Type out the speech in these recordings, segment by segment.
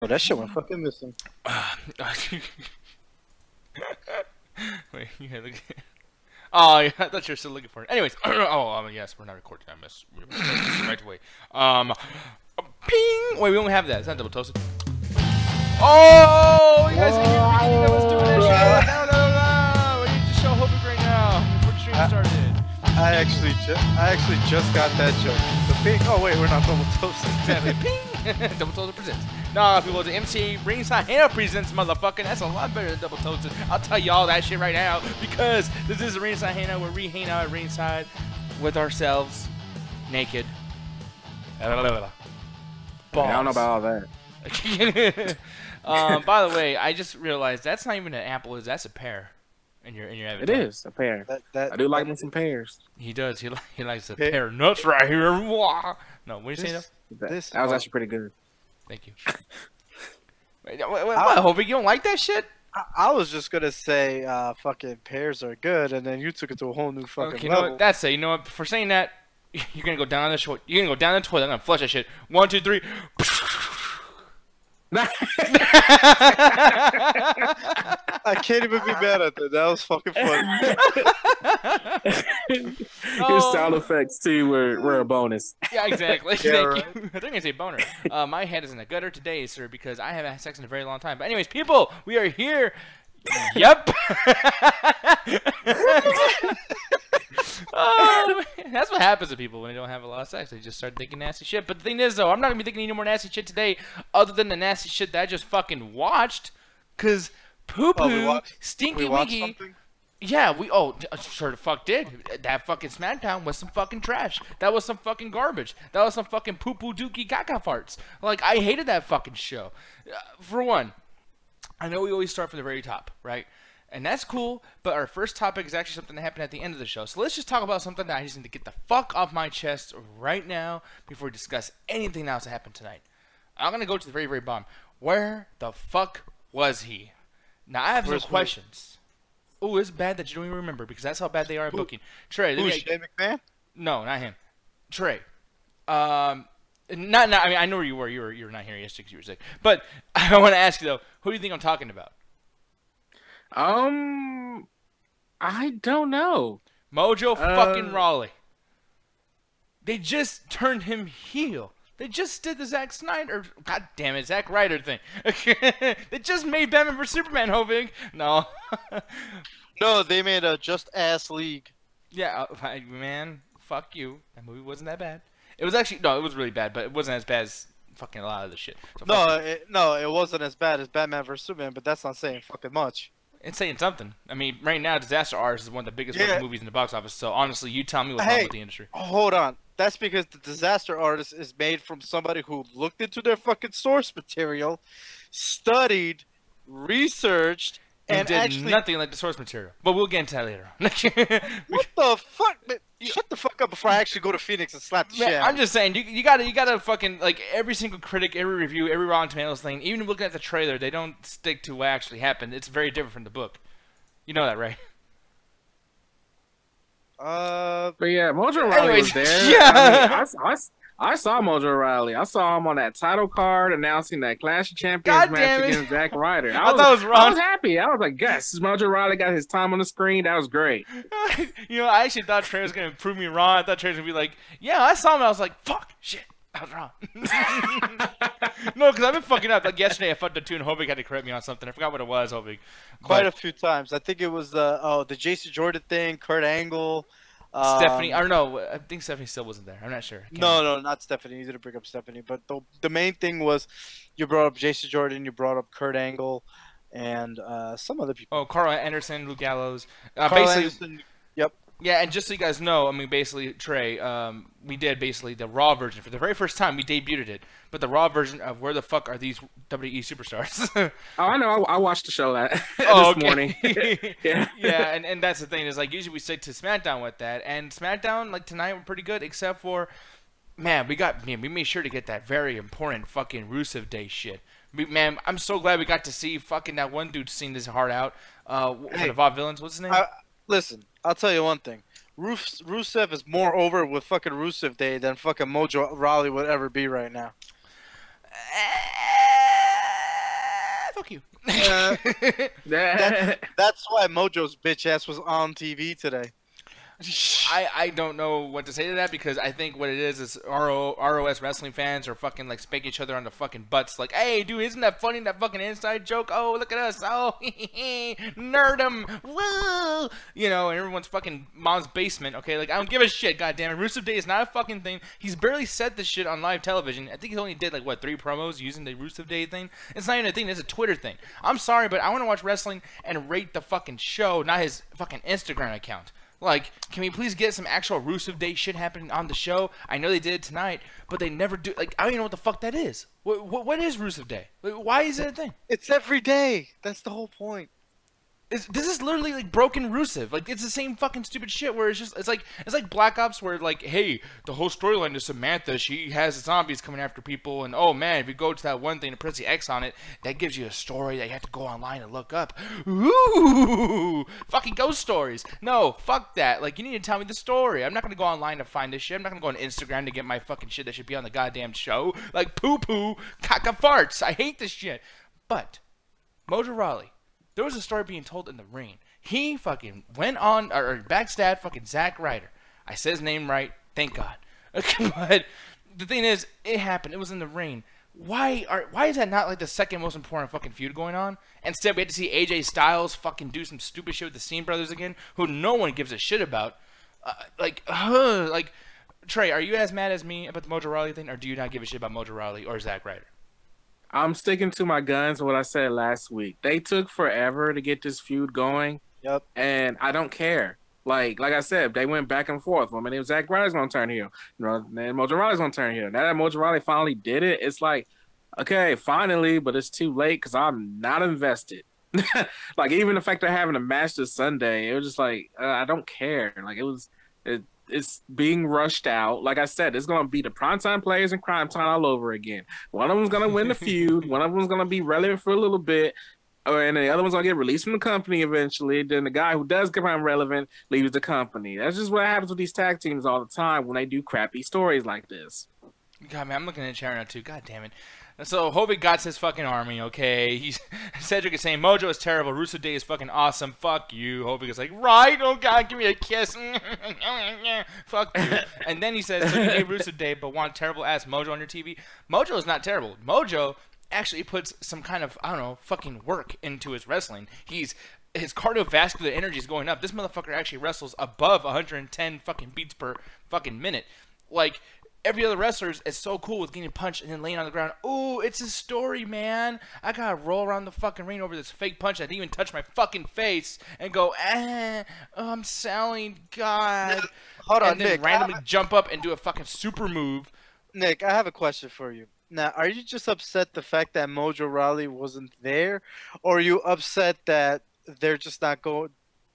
Oh, that shit went fucking missing. Wait, you had look. Oh, yeah, I thought you were still looking for it. Anyways, yes, we're not recording. I missed right away. Ping. Wait, we don't have that. It's not double toasted. Oh, you guys can hear the beginning of us doing that shit. No. We need to show Hope right now before the stream started. I actually just got that joke. The ping. Oh wait, we're not double toasted. Exactly. Ping. Double toasted presents. Nah, people, the MCA Ringside Hangout presents, motherfucking. That's a lot better than double toasted. I'll tell y'all that shit right now because this is a Ringside Hangout where we hang out at ringside with ourselves, naked. I don't know about all that. By the way, I just realized that's not even an apple. That's a pear. In your avatar. It is a pear. I do like me some pears. He does. He likes a pear of nuts right here. No, what do you say though? That was actually pretty good. Thank you. Wait, what, Hobie? You don't like that shit? I was just gonna say, fucking pears are good, and then you took it to a whole new fucking okay, level. You know what? That's it. You know what? For saying that, you're gonna go down the toilet. You're gonna go down the toilet. I'm gonna flush that shit. 1, 2, 3. I can't even be mad at that. That was fucking funny. Your sound effects too were a bonus. Yeah, exactly. Yeah, Thank you. I think I say boner. My head is in the gutter today, sir, because I haven't had sex in a very long time. But anyways, people, we are here. Yep. That's what happens to people when they don't have a lot of sex. They just start thinking nasty shit. But the thing is, though, I'm not going to be thinking any more nasty shit today other than the nasty shit that I just fucking watched. Because poo-poo, stinky winky. Yeah, sure the fuck did. That fucking Smackdown was some fucking trash. That was some fucking garbage. That was some fucking poo-poo dookie caca farts. Like, I hated that fucking show. For one, I know we always start from the very top, right? And that's cool, but our first topic is actually something that happened at the end of the show. So let's just talk about something that I just need to get the fuck off my chest right now before we discuss anything else that happened tonight. I'm going to go to the very, very bottom. Where the fuck was he? Now, I have some questions. Oh, it's bad that you don't even remember because that's how bad they are at booking. Trey. Who's Shane McMahon? No, not him. Trey. I mean, I know where you were. You were not here yesterday because you were sick. But I want to ask you, though, who do you think I'm talking about? I don't know. Mojo fucking Rawley. They just turned him heel. They just did the Zack Snyder, god damn it, Zack Ryder thing. They just made Batman vs Superman, Hovig. No. No, they made a Just Ass League. Yeah, man, fuck you. That movie wasn't that bad. It was actually, no, it was really bad, but it wasn't as bad as fucking a lot of the shit. So no, it wasn't as bad as Batman vs Superman, but that's not saying fucking much. It's saying something. I mean, right now, Disaster Artist is one of the biggest fucking movies in the box office. So honestly, you tell me what's wrong with the industry. Hold on. That's because the Disaster Artist is made from somebody who looked into their fucking source material, studied, researched, and did actually nothing like the source material. But we'll get into that later on. What the fuck? Man, shut the fuck up before I actually go to Phoenix and slap the shit out. I'm just saying, you gotta fucking, like, every single critic, every review, every Rotten Tomatoes thing, even looking at the trailer, they don't stick to what actually happened. It's very different from the book. You know that, right? But yeah, Mojo Rawley was there. Yeah. I mean, I saw Mojo Rawley. I saw him on that title card announcing that Clash of Champions match against Zack Ryder. I thought it was wrong. I was happy. I was like, yes, Mojo Rawley got his time on the screen. That was great. You know, I actually thought Trey was going to prove me wrong. I thought Trey was going to be like, yeah, I saw him. I was like, fuck, shit. I was wrong. No, because I've been fucking up. Like yesterday, I fucked up too, and Hovig had to correct me on something. I forgot what it was, Hovig. Quite a few times. I think it was the Jason Jordan thing, Kurt Angle. Stephanie, I don't know. I think Stephanie still wasn't there. I'm not sure. No, not Stephanie. You didn't bring up Stephanie. But the main thing was you brought up Jason Jordan, you brought up Kurt Angle, and some other people. Oh, Carl Anderson, Luke Gallows. Anderson, yep. Yeah, and just so you guys know, I mean, basically, Trey, we did basically the Raw version. For the very first time, we debuted it. But the Raw version of where the fuck are these WWE superstars? Oh, I know. I watched the show this morning. Yeah, and that's the thing. Is like, usually we stick to SmackDown with that. And SmackDown, like, tonight, were pretty good, except for, man, we made sure to get that very important fucking Rusev Day shit. Man, I'm so glad we got to see fucking that one dude sing his heart out. For the Vaudevillains, what's his name? Listen, I'll tell you one thing. Rusev is more over with fucking Rusev Day than fucking Mojo Rawley would ever be right now. fuck you. That's why Mojo's bitch ass was on TV today. I don't know what to say to that because I think what it is ROS wrestling fans are fucking like spanking each other on the fucking butts like, hey dude, isn't that funny, that fucking inside joke? Oh, look at us. Oh, nerd 'em. Woo! You know, and everyone's fucking mom's basement. Okay, like I don't give a shit. Goddamn it, Rusev Day is not a fucking thing. He's barely said this shit on live television. I think he only did like what 3 promos using the Rusev Day thing. It's not even a thing. It's a Twitter thing. I'm sorry, but I want to watch wrestling and rate the fucking show, not his fucking Instagram account. Like, can we please get some actual Rusev Day shit happening on the show? I know they did it tonight, but they never do. Like, I don't even know what the fuck that is. What is Rusev Day? Why is it a thing? It's every day. That's the whole point. This is literally like broken Rusev. Like it's the same fucking stupid shit where it's like Black Ops where like, hey, the whole storyline is Samantha. She has zombies coming after people, and oh man, if you go to that one thing and press the X on it, that gives you a story that you have to go online and look up. Ooh, fucking ghost stories. No, fuck that. Like you need to tell me the story. I'm not gonna go online to find this shit. I'm not gonna go on Instagram to get my fucking shit that should be on the goddamn show. Like poo poo, caca farts. I hate this shit. But Mojo Rawley. There was a story being told in the ring. He fucking went on, or backstabbed fucking Zack Ryder. I said his name right, thank God. But the thing is, it happened. It was in the ring. Why is that not like the second most important fucking feud going on? Instead, we had to see AJ Styles fucking do some stupid shit with the Steen Brothers again, who no one gives a shit about. Like Trey, are you as mad as me about the Mojo Rawley thing, or do you not give a shit about Mojo Rawley or Zack Ryder? I'm sticking to my guns, what I said last week. They took forever to get this feud going. Yep. And I don't care. Like I said, they went back and forth. Well, my name Zack Ryder's gonna turn heel. You know, then Mojo Rawley's gonna turn heel. Now that Mojo Rawley finally did it, it's like, okay, finally, but it's too late because I'm not invested. Like even the fact they're having a match this Sunday, it was just like I don't care. Like it's being rushed out. Like I said, it's going to be the primetime players and crime time all over again. One of them's going to win the feud. One of them's going to be relevant for a little bit. And the other one's going to get released from the company eventually. Then the guy who does become relevant leaves the company. That's just what happens with these tag teams all the time when they do crappy stories like this. God, man, I'm looking at the chat right now, too. God damn it. So, Hovig got his fucking army, okay? Cedric is saying, Mojo is terrible. Rusev Day is fucking awesome. Fuck you. Hovig is like, right? Oh, God, give me a kiss. Fuck you. And then he says, so you hate Rusev Day, but want terrible-ass Mojo on your TV? Mojo is not terrible. Mojo actually puts some kind of, I don't know, fucking work into his wrestling. His cardiovascular energy is going up. This motherfucker actually wrestles above 110 fucking beats per fucking minute. Like, every other wrestler is so cool with getting punched and then laying on the ground. Ooh, it's a story, man. I gotta roll around the fucking ring over this fake punch that didn't even touch my fucking face and go, oh, I'm selling, God. Hold on, and then Nick, randomly jump up and do a fucking super move. Nick, I have a question for you. Now, are you just upset the fact that Mojo Rawley wasn't there, or are you upset that they're just not going?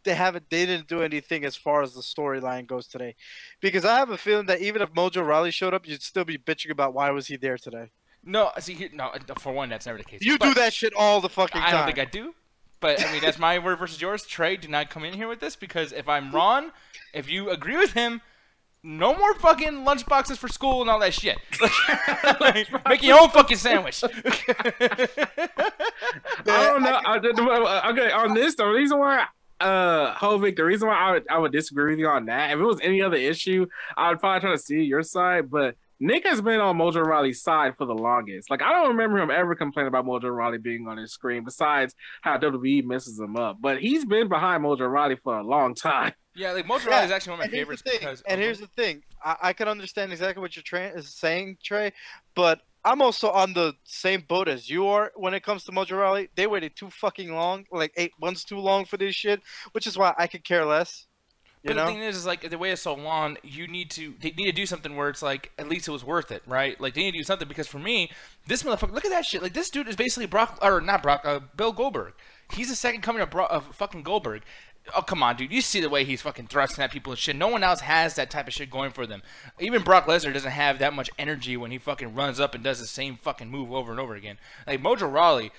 They didn't do anything as far as the storyline goes today, because I have a feeling that even if Mojo Rawley showed up, you'd still be bitching about why was he there today. No, see, no, for one, that's never the case. You do that shit all the fucking time. I don't think I do, but I mean that's my word versus yours. Trey, do not come in here with this, because if I'm wrong, if you agree with him, no more fucking lunchboxes for school and all that shit. Like, make your own fucking sandwich. I don't know. Okay, on this, the reason why. Hovig, the reason why I would disagree with you on that, if it was any other issue, I would probably try to see your side, but Nick has been on Mojo Rawley's side for the longest. Like, I don't remember him ever complaining about Mojo Rawley being on his screen, besides how WWE messes him up. But he's been behind Mojo Rawley for a long time. Yeah, like Mojo Rawley is actually one of my favorites because. And here's the thing, I can understand exactly what you're saying, Trey, but I'm also on the same boat as you are when it comes to Mojo Rawley. They waited too fucking long, like 8 months too long for this shit, which is why I could care less. But the thing is like the way it's so long, they need to do something where it's like at least it was worth it, right? Like they need to do something, because for me, this motherfucker, look at that shit. Like this dude is basically Bill Goldberg. He's the second coming of fucking Goldberg. Oh, come on, dude. You see the way he's fucking thrusting at people and shit. No one else has that type of shit going for them. Even Brock Lesnar doesn't have that much energy when he fucking runs up and does the same fucking move over and over again. Like, Mojo Rawley,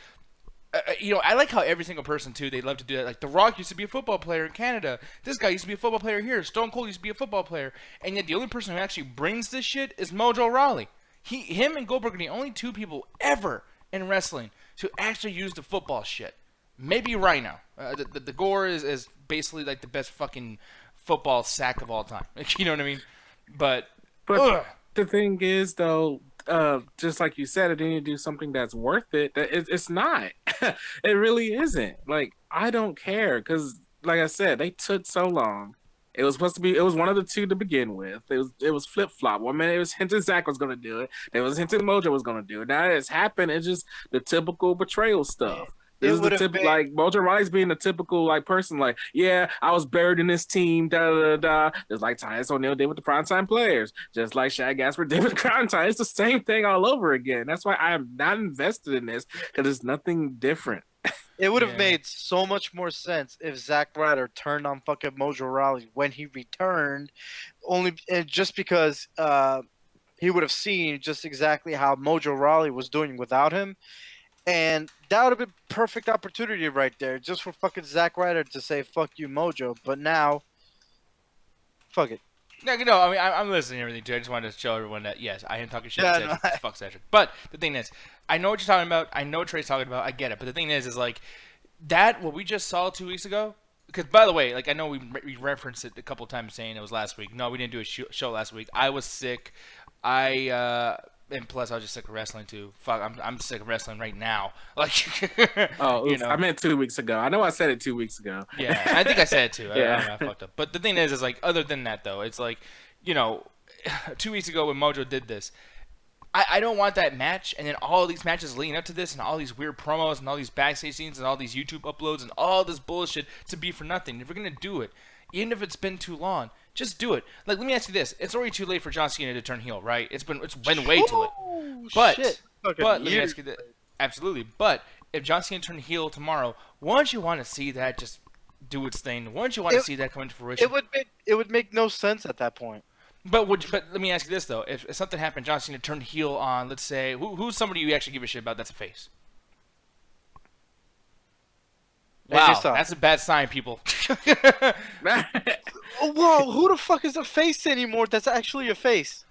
I like how every single person, too, they love to do that. Like, The Rock used to be a football player in Canada. This guy used to be a football player here. Stone Cold used to be a football player. And yet the only person who actually brings this shit is Mojo Rawley. Him and Goldberg are the only two people ever in wrestling to actually use the football shit. Maybe right now. The gore is basically like the best fucking football sack of all time. You know what I mean? But the thing is, though, just like you said, they need to do something that's worth it. It's not. It really isn't. Like, I don't care because, like I said, they took so long. It was supposed to be. It was one of the two to begin with. It was flip flop. One minute it was hinted Zach was gonna do it. It was hinted Mojo was gonna do it. Now it's happened. It's just the typical betrayal stuff. This is the typical, like, Mojo Riley's being the typical, like, person, like, yeah, I was buried in this team, da-da-da-da. Just like Tyus O'Neil did with the primetime players. Just like Shaq Gasper did with Crown Time. It's the same thing all over again. That's why I am not invested in this, because it's nothing different. It would have made so much more sense if Zack Ryder turned on fucking Mojo Rawley when he returned, just because he would have seen just exactly how Mojo Rawley was doing without him. And that would have been perfect opportunity right there, just for fucking Zack Ryder to say "fuck you, Mojo." But now, fuck it. No, I mean, I'm listening to everything too. I just wanted to show everyone that yes, I am talking shit. Yeah, Fuck Cedric. But the thing is, I know what you're talking about. I know what Trey's talking about. I get it. But the thing is like that what we just saw 2 weeks ago. Because by the way, like I know we referenced it a couple times saying it was last week. No, we didn't do a show last week. I was sick. And plus, I was just sick of wrestling too. Fuck, I'm sick of wrestling right now. Like, you know, I meant 2 weeks ago. I know I said it 2 weeks ago. Yeah, I think I said it too. Yeah. I fucked up. But the thing is like, other than that though, it's like, you know, 2 weeks ago when Mojo did this, I don't want that match, and then all these matches leading up to this, and all these weird promos, and all these backstage scenes, and all these YouTube uploads, and all this bullshit to be for nothing. If we're gonna do it, even if it's been too long, just do it. Like, let me ask you this: it's already too late for John Cena to turn heel, right? It's been way too late. But let me ask you this: absolutely. But if John Cena turned heel tomorrow, wouldn't you want to see that just do its thing? Wouldn't you want to see that come into fruition? It would make no sense at that point. But let me ask you this though: if something happened, John Cena turned heel on, let's say, who's somebody you actually give a shit about that's a face? Wow, that's a bad sign, people. Whoa, who the fuck is a face anymore that's actually a face?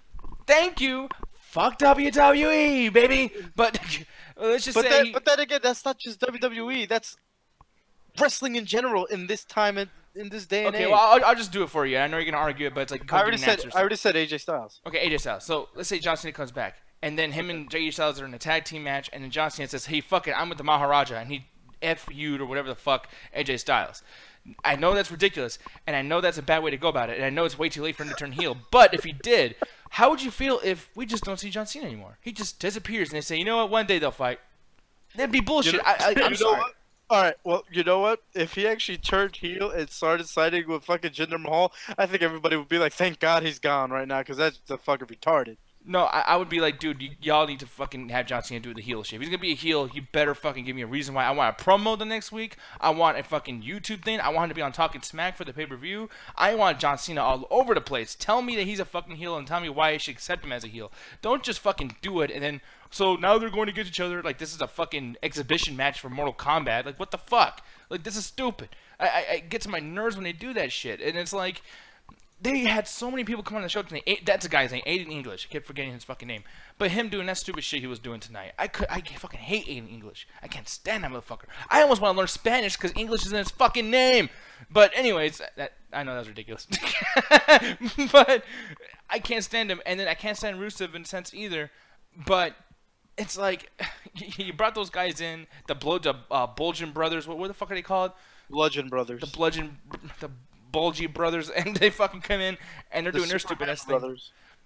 Thank you. Fuck WWE, baby. But let's just say... But then again, that's not just WWE. That's wrestling in general in this time and in this day and age. Okay, well, I'll just do it for you. I know you're going to argue it, but it's like... I already said AJ Styles. Okay, AJ Styles. So let's say John Cena comes back, and then him and AJ Styles are in a tag team match, and then John Cena says, hey, fuck it, I'm with the Maharaja, and he F you'd or whatever the fuck AJ Styles. I know that's ridiculous, and I know that's a bad way to go about it, and I know it's way too late for him to turn heel, but if he did, how would you feel if we just don't see John Cena anymore? He just disappears, and they say, you know what, one day they'll fight. That'd be bullshit. I'm sorry. What? Alright, well, you know what? If he actually turned heel and started siding with fucking Jinder Mahal, I think everybody would be like, thank God he's gone right now, because that's the fucking retarded. No, I would be like, dude, y'all need to fucking have John Cena do the heel shit. If he's going to be a heel, you better fucking give me a reason why. I want a promo the next week. I want a fucking YouTube thing. I want him to be on Talking Smack for the pay-per-view. I want John Cena all over the place. Tell me that he's a fucking heel and tell me why I should accept him as a heel. Don't just fucking do it and then, so now they're going to get each other. Like, this is a fucking exhibition match for Mortal Kombat. Like, what the fuck? Like, this is stupid. I get to my nerves when they do that shit. And it's like... They had so many people come on the show tonight. That's a guy's name, Aiden English. I kept forgetting his fucking name. But him doing that stupid shit he was doing tonight. I fucking hate Aiden English. I can't stand that motherfucker. I almost want to learn Spanish because English is in his fucking name. But anyways, I know that was ridiculous. But I can't stand him. And then I can't stand Rusev in a sense either. But it's like, you brought those guys in, the Bulgin brothers. What the fuck are they called? Bludgeon Brothers. The Bulgy brothers, and they fucking come in and they're doing their stupid ass thing.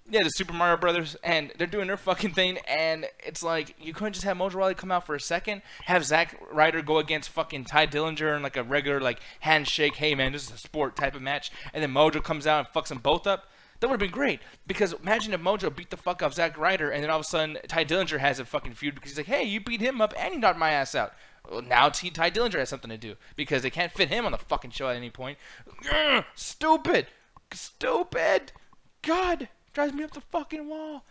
Yeah, the Super Mario brothers, and they're doing their fucking thing, and it's like, you couldn't just have Mojo Rawley come out for a second, have Zack Ryder go against fucking Ty Dillinger in like a regular like handshake, hey man, this is a sport type of match, and then Mojo comes out and fucks them both up. That would have been great, because imagine if Mojo beat the fuck off Zack Ryder, and then all of a sudden Ty Dillinger has a fucking feud because he's like, hey, you beat him up and you knocked my ass out. Well, now Ty Dillinger has something to do because they can't fit him on the fucking show at any point. Ugh, stupid. God, drives me up the fucking wall.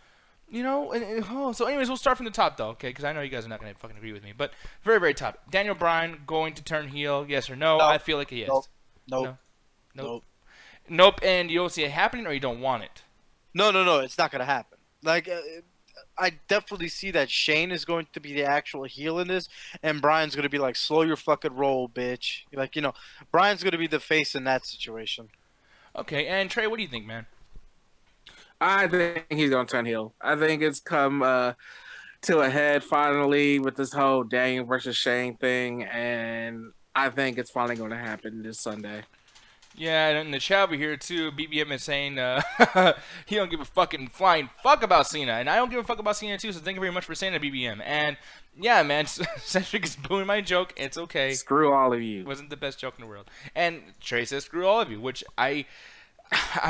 You know, so anyways, we'll start from the top though, okay? Because I know you guys are not gonna fucking agree with me, but very, very top. Daniel Bryan going to turn heel? Yes or no? I feel like he is. Nope. Nope. And you don't see it happening, or you don't want it? No. It's not gonna happen. Like, I definitely see that Shane is going to be the actual heel in this, and Brian's going to be like, slow your fucking roll, bitch. Like, you know, Brian's going to be the face in that situation. Okay, and Trey, what do you think, man? I think he's gonna turn heel. I think it's come to a head finally with this whole Daniel versus Shane thing, and I think it's finally going to happen this Sunday. Yeah, and in the chat over here too, BBM is saying he don't give a fucking flying fuck about Cena, and I don't give a fuck about Cena too. So thank you very much for saying that, BBM. And yeah, man, Cedric is booing my joke. It's okay. Screw all of you. It wasn't the best joke in the world. And Trey says screw all of you, which I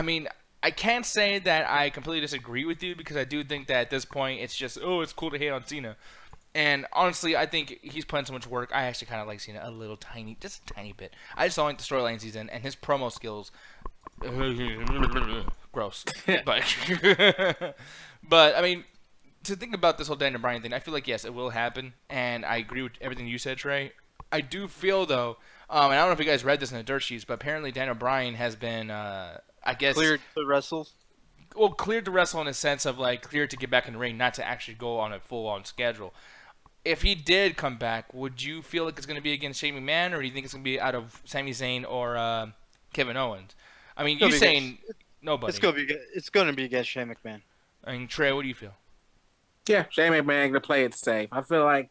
mean, I can't say that I completely disagree with you because I do think that at this point it's just it's cool to hate on Cena. And honestly, I think he's put in so much work. I actually kind of like Cena a little tiny, just a tiny bit. I just don't like the storylines he's in and his promo skills. Gross. But I mean, to think about this whole Daniel Bryan thing, I feel like yes, it will happen, and I agree with everything you said, Trey. I do feel though, and I don't know if you guys read this in the dirt sheets, but apparently Daniel Bryan has been, I guess, cleared to wrestle. Well, cleared to wrestle in a sense of like cleared to get back in the ring, not to actually go on a full-on schedule. If he did come back, would you feel like it's going to be against Shane McMahon, or do you think it's going to be out of Sami Zayn or Kevin Owens? I mean, you're saying nobody. It's going to be against Shane McMahon. I mean, Trey, what do you feel? Yeah, Shane McMahon going to play it safe. I feel like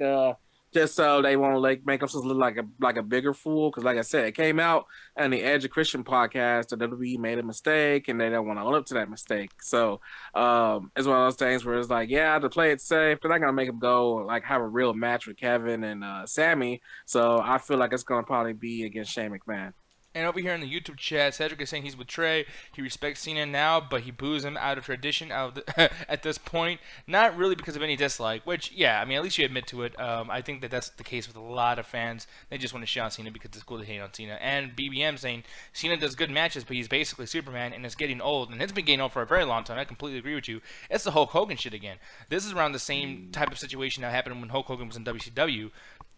just so they won't make themselves look like a bigger fool. Because like I said, it came out on the Edge of Christian podcast that WWE made a mistake and they don't want to own up to that mistake. So it's one of those things where it's like, yeah, to play it safe, they're not going to make them go like have a real match with Kevin and Sammy. So I feel like it's going to probably be against Shane McMahon. And over here in the YouTube chat, Cedric is saying he's with Trey. He respects Cena now, but he boos him out of tradition at this point. Not really because of any dislike, which, yeah, I mean, at least you admit to it. I think that that's the case with a lot of fans. They just want to shit on Cena because it's cool to hate on Cena. And BBM saying Cena does good matches, but he's basically Superman and is getting old. And it's been getting old for a very long time. I completely agree with you. It's the Hulk Hogan shit again. This is around the same type of situation that happened when Hulk Hogan was in WCW.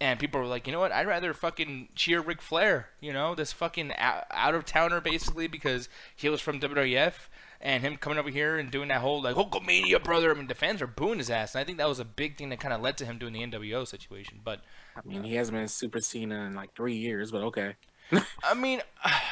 And people were like, you know what? I'd rather fucking cheer Ric Flair, you know, this fucking out-of-towner basically because he was from WWF, and him coming over here and doing that whole like Hulkamania, brother. I mean, the fans are booing his ass, and I think that was a big thing that kind of led to him doing the NWO situation. But I mean, he hasn't been Super Cena in like 3 years, but okay. I mean,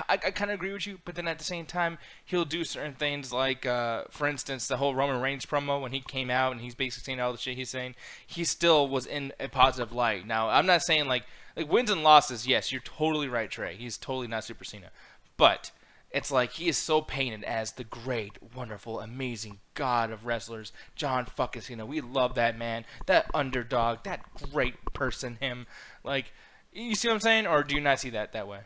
I kind of agree with you, but then at the same time, he'll do certain things like, for instance, the whole Roman Reigns promo when he came out and he's basically saying all the shit he's saying, he still was in a positive light. Now, I'm not saying like wins and losses, yes, you're totally right, Trey. He's totally not Super Cena. But it's like he is so painted as the great, wonderful, amazing god of wrestlers, John fucking Cena. We love that man, that underdog, that great person, him. Like, you see what I'm saying, or do you not see that way?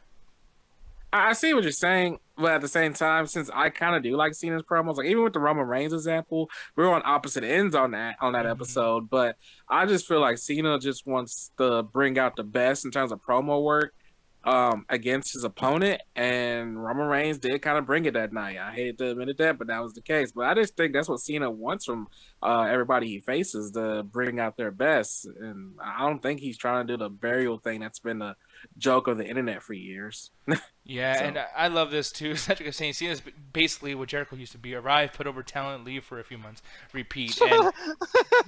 I see what you're saying, but at the same time, since I kind of do like Cena's promos, like even with the Roman Reigns example, we were on opposite ends on that episode. But I just feel like Cena just wants to bring out the best in terms of promo work against his opponent, and Roman Reigns did kind of bring it that night. I hate to admit that, but that was the case. But I just think that's what Cena wants from everybody he faces, to bring out their best. And I don't think he's trying to do the burial thing that's been the joke of the internet for years. Yeah, So. and I love this too. Cedric is saying Cena's basically what Jericho used to be: arrive, put over talent, leave for a few months, repeat. And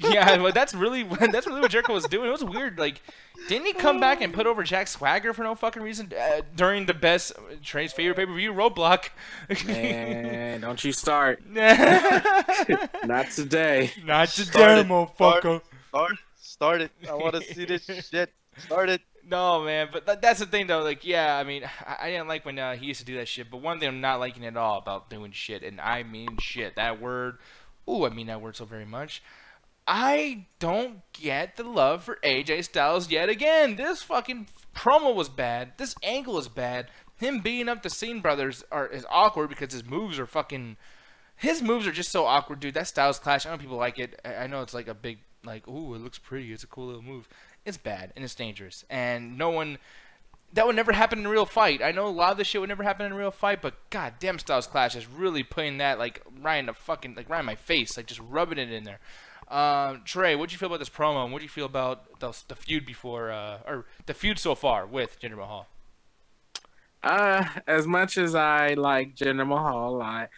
yeah, well, that's really what Jericho was doing. It was weird. Like, didn't he come back and put over Jack Swagger for no fucking reason during the best Trey's favorite pay-per-view, Roadblock? Man, don't you start. Not today. Not today, motherfucker. Start it. I want to see this shit. Start it. No, man, but that's the thing, though. Like, yeah, I mean, I didn't like when he used to do that shit. But one thing I'm not liking at all about doing shit, and I mean shit, that word, ooh, I mean that word so very much. I don't get the love for AJ Styles yet again. This fucking promo was bad. This angle is bad. Him beating up the Scene Brothers is awkward because his moves are fucking... His moves are just so awkward, dude. That Styles Clash, I know people like it. I know it's like a big, like, ooh, it looks pretty. It's a cool little move. It's bad, and it's dangerous. And no one... That would never happen in a real fight. I know a lot of this shit would never happen in a real fight, but goddamn Styles Clash is really putting that, like, right in the fucking... Like, right in my face. Like, just rubbing it in there. Trey, what'd you feel about this promo, and what'd you feel about the feud before... or the feud so far with Jinder Mahal? As much as I like Jinder Mahal,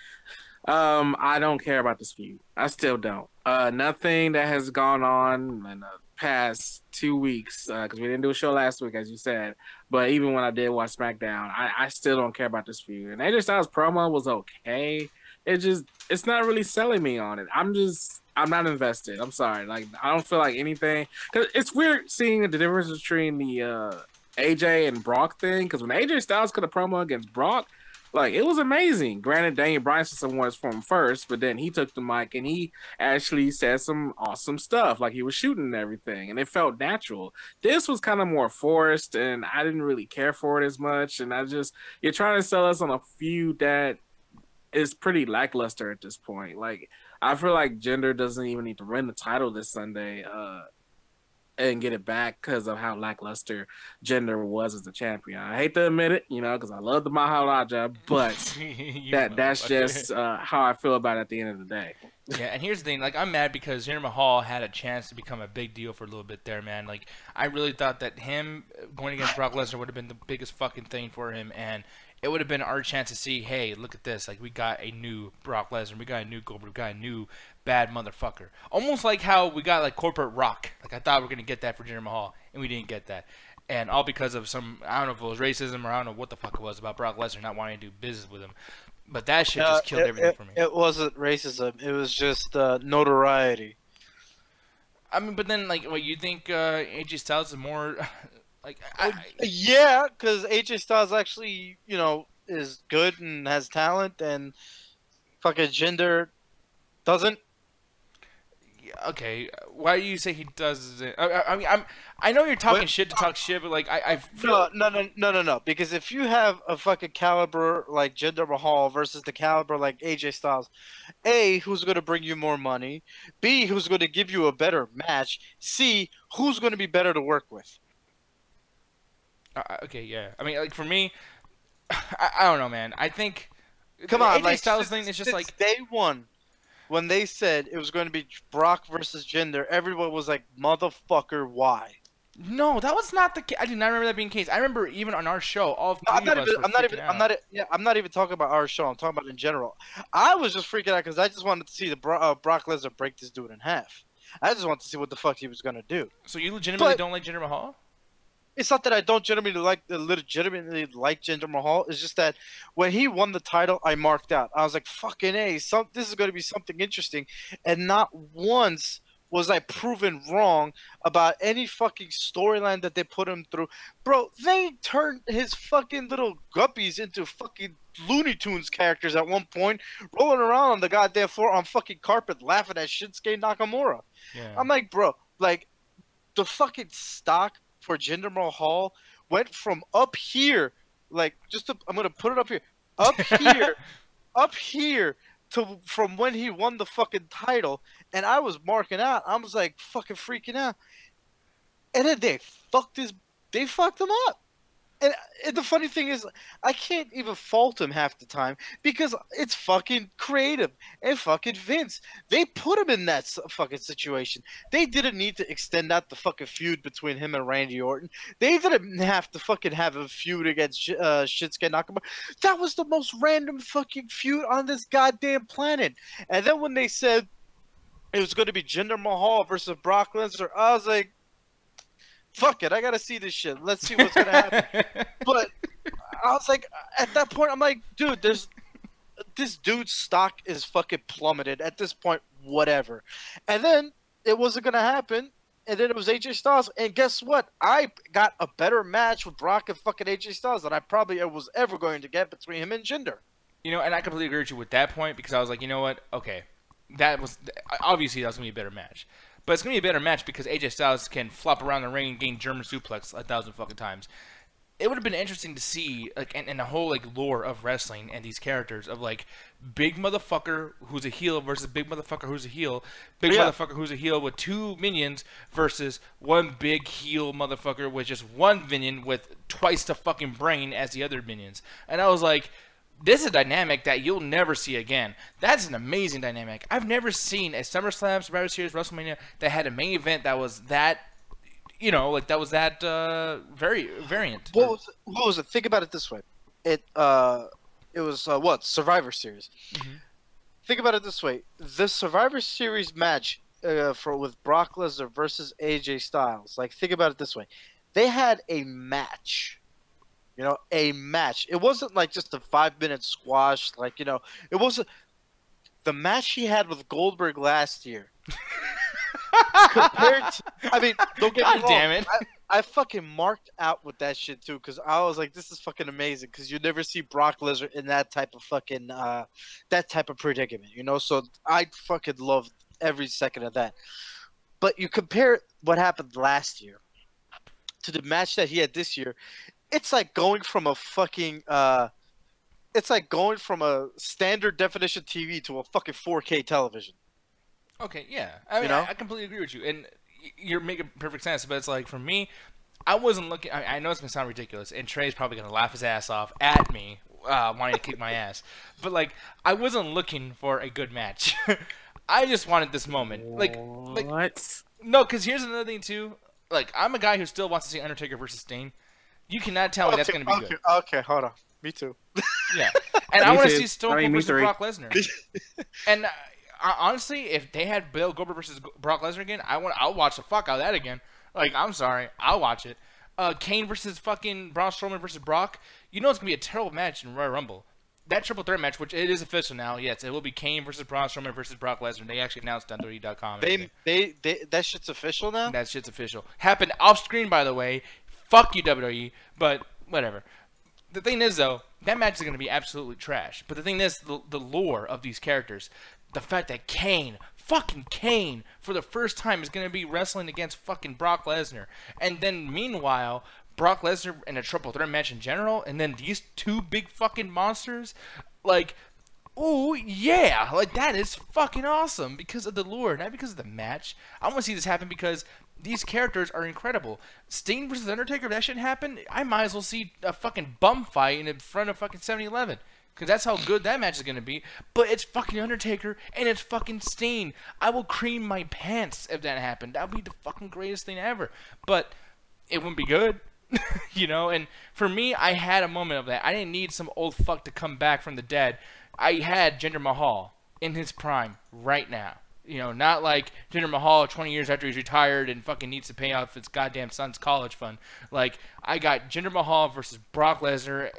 I don't care about this feud. I still don't. Nothing that has gone on in the past 2 weeks, because we didn't do a show last week, as you said. But even when I did watch SmackDown, I still don't care about this feud. And AJ Styles promo was okay. It's not really selling me on it. I'm not invested. I'm sorry. Like, I don't feel like anything. Because it's weird seeing the difference between the AJ and Brock thing. Because when AJ Styles cut a promo against Brock, like, it was amazing. Granted, Daniel Bryan said some words for him first, but then he took the mic and he actually said some awesome stuff, like he was shooting and everything, and it felt natural. This was kind of more forced, and I didn't really care for it as much. And you're trying to sell us on a feud that is pretty lackluster at this point. Like, I feel like Jinder doesn't even need to win the title this Sunday and get it back because of how lackluster Jinder was as a champion. I hate to admit it, because I love the Maharaja, but that's just how I feel about it at the end of the day. Yeah, and here's the thing. Like, I'm mad because Jinder Mahal had a chance to become a big deal for a little bit there, man. Like, I really thought that him going against Brock Lesnar would have been the biggest fucking thing for him, and it would have been our chance to see, hey, look at this. Like, we got a new Brock Lesnar. We got a new Goldberg. We got a new bad motherfucker. Almost like how we got, like, Corporate Rock. Like, I thought we were going to get that for Jinder Mahal, and we didn't get that. And all because of some, I don't know if it was racism or I don't know what the fuck it was about Brock Lesnar not wanting to do business with him. But that shit just killed everything for me. It wasn't racism. It was just notoriety. I mean, but then, like, what, you think AJ Styles is more... Like, yeah, because AJ Styles actually, is good and has talent, and fucking Jinder doesn't. Okay, why do you say he doesn't? I mean, I know you're talking shit to talk shit, but like, I feel... No. Because if you have a fucking caliber like Jinder Mahal versus the caliber like AJ Styles, A, who's going to bring you more money? B, who's going to give you a better match? C, who's going to be better to work with? Okay, yeah. I mean, like, for me, I don't know, man. I think come on, AJ like, Styles thing is just like day one when they said it was going to be Brock versus Jinder. Everyone was like, "Motherfucker, why?" No, that was not the case. I do not remember that being the case. I remember even on our show, all three of us were freaking out. I'm not even talking about our show. I'm talking about in general. I was just freaking out because I just wanted to see the Brock Lesnar break this dude in half. I just wanted to see what the fuck he was gonna do. So you legitimately don't like Jinder Mahal? It's not that I don't legitimately like Jinder Mahal. It's just that when he won the title, I marked out. I was like, fucking A, this is going to be something interesting. And not once was I proven wrong about any fucking storyline that they put him through. Bro, they turned his fucking little guppies into fucking Looney Tunes characters at one point, rolling around on the goddamn floor on fucking carpet laughing at Shinsuke Nakamura. Yeah. I'm like, bro, like, the fucking stock for Jinder Mahal went from up here, like, I'm gonna put it up here, up here to from when he won the fucking title, and I was marking out. I was like fucking freaking out, and then they fucked him up. And the funny thing is, I can't even fault him half the time because it's fucking creative and fucking Vince. They put him in that fucking situation. They didn't need to extend out the fucking feud between him and Randy Orton. They didn't have to fucking have a feud against Shinsuke Nakamura. That was the most random fucking feud on this goddamn planet. And then when they said it was going to be Jinder Mahal versus Brock Lesnar, I was like, fuck it, I gotta see this shit. Let's see what's gonna happen. But I was like, at that point, I'm like, dude, this dude's stock is fucking plummeted at this point. Whatever. And then it wasn't gonna happen. And then it was AJ Styles. And guess what? I got a better match with Brock and fucking AJ Styles than I probably was ever going to get between him and Jinder. And I completely agree with you with that point because I was like, you know what? Okay, that was obviously that was gonna be a better match. But it's going to be a better match because AJ Styles can flop around the ring and gain German suplex 1,000 fucking times. It would have been interesting to see, like, and the whole, like, lore of wrestling and these characters of, like, big motherfucker who's a heel versus big motherfucker who's a heel. Big motherfucker who's a heel with 2 minions versus one big heel motherfucker with just 1 minion with twice the fucking brain as the other minions. And I was like, this is a dynamic that you'll never see again. That's an amazing dynamic. I've never seen a SummerSlam, Survivor Series, WrestleMania that had a main event that was that, that was that very variant. What was it? Think about it this way. It was what? Survivor Series. Mm-hmm. think about it this way: the Survivor Series match with Brock Lesnar versus AJ Styles. Like, think about it this way: they had a match. You know, a match. It wasn't like just a 5-minute squash. Like, you know, it wasn't the match he had with Goldberg last year. Compared to, I mean, don't get me wrong. Damn it. I fucking marked out with that shit too, because I was like, this is fucking amazing, because you never see Brock Lesnar in that type of fucking that type of predicament, you know. So I fucking loved every second of that. But you compare what happened last year to the match that he had this year, it's like going from a fucking it's like going from a standard definition TV to a fucking 4K television. Okay, yeah. I mean, You know? I completely agree with you, and you're making perfect sense. But it's like, for me, I wasn't looking. I know it's gonna sound ridiculous, and Trey's probably gonna laugh his ass off at me, wanting to kick my ass. But like, I wasn't looking for a good match. I just wanted this moment. Like What? no, because here's another thing too. Like, I'm a guy who still wants to see Undertaker versus Sting. You cannot tell me that's gonna be good. Okay, hold on. Me too. Yeah, and I Me want to too. see Stone I mean, Cold me versus three. Brock Lesnar. And honestly, if they had Bill Goldberg versus Brock Lesnar again, I'll watch the fuck out of that again. Like, I'm sorry, I'll watch it. Kane versus fucking Braun Strowman versus Brock. You know it's gonna be a terrible match in Royal Rumble. That triple threat match, which it is official now, yes, it will be Kane versus Braun Strowman versus Brock Lesnar. They actually announced on WWE.com. They that shit's official now? That shit's official. Happened off screen, by the way. Fuck you, WWE, but whatever. The thing is, though, that match is going to be absolutely trash. But the thing is, the lore of these characters, the fact that fucking Kane, for the first time is going to be wrestling against fucking Brock Lesnar. And then, meanwhile, Brock Lesnar in a triple threat match in general, and then these two big fucking monsters, like, ooh, yeah, like, that is fucking awesome because of the lore, not because of the match. I want to see this happen because these characters are incredible. Sting versus Undertaker, if that shouldn't happen, I might as well see a fucking bum fight in front of fucking 7-Eleven. Because that's how good that match is going to be. But it's fucking Undertaker and it's fucking Sting. I will cream my pants if that happened. That would be the fucking greatest thing ever. But it wouldn't be good. You know, and for me, I had a moment of that. I didn't need some old fuck to come back from the dead. I had Jinder Mahal in his prime right now. You know, not like Jinder Mahal 20 years after he's retired and fucking needs to pay off his goddamn son's college fund. Like, I got Jinder Mahal versus Brock Lesnar.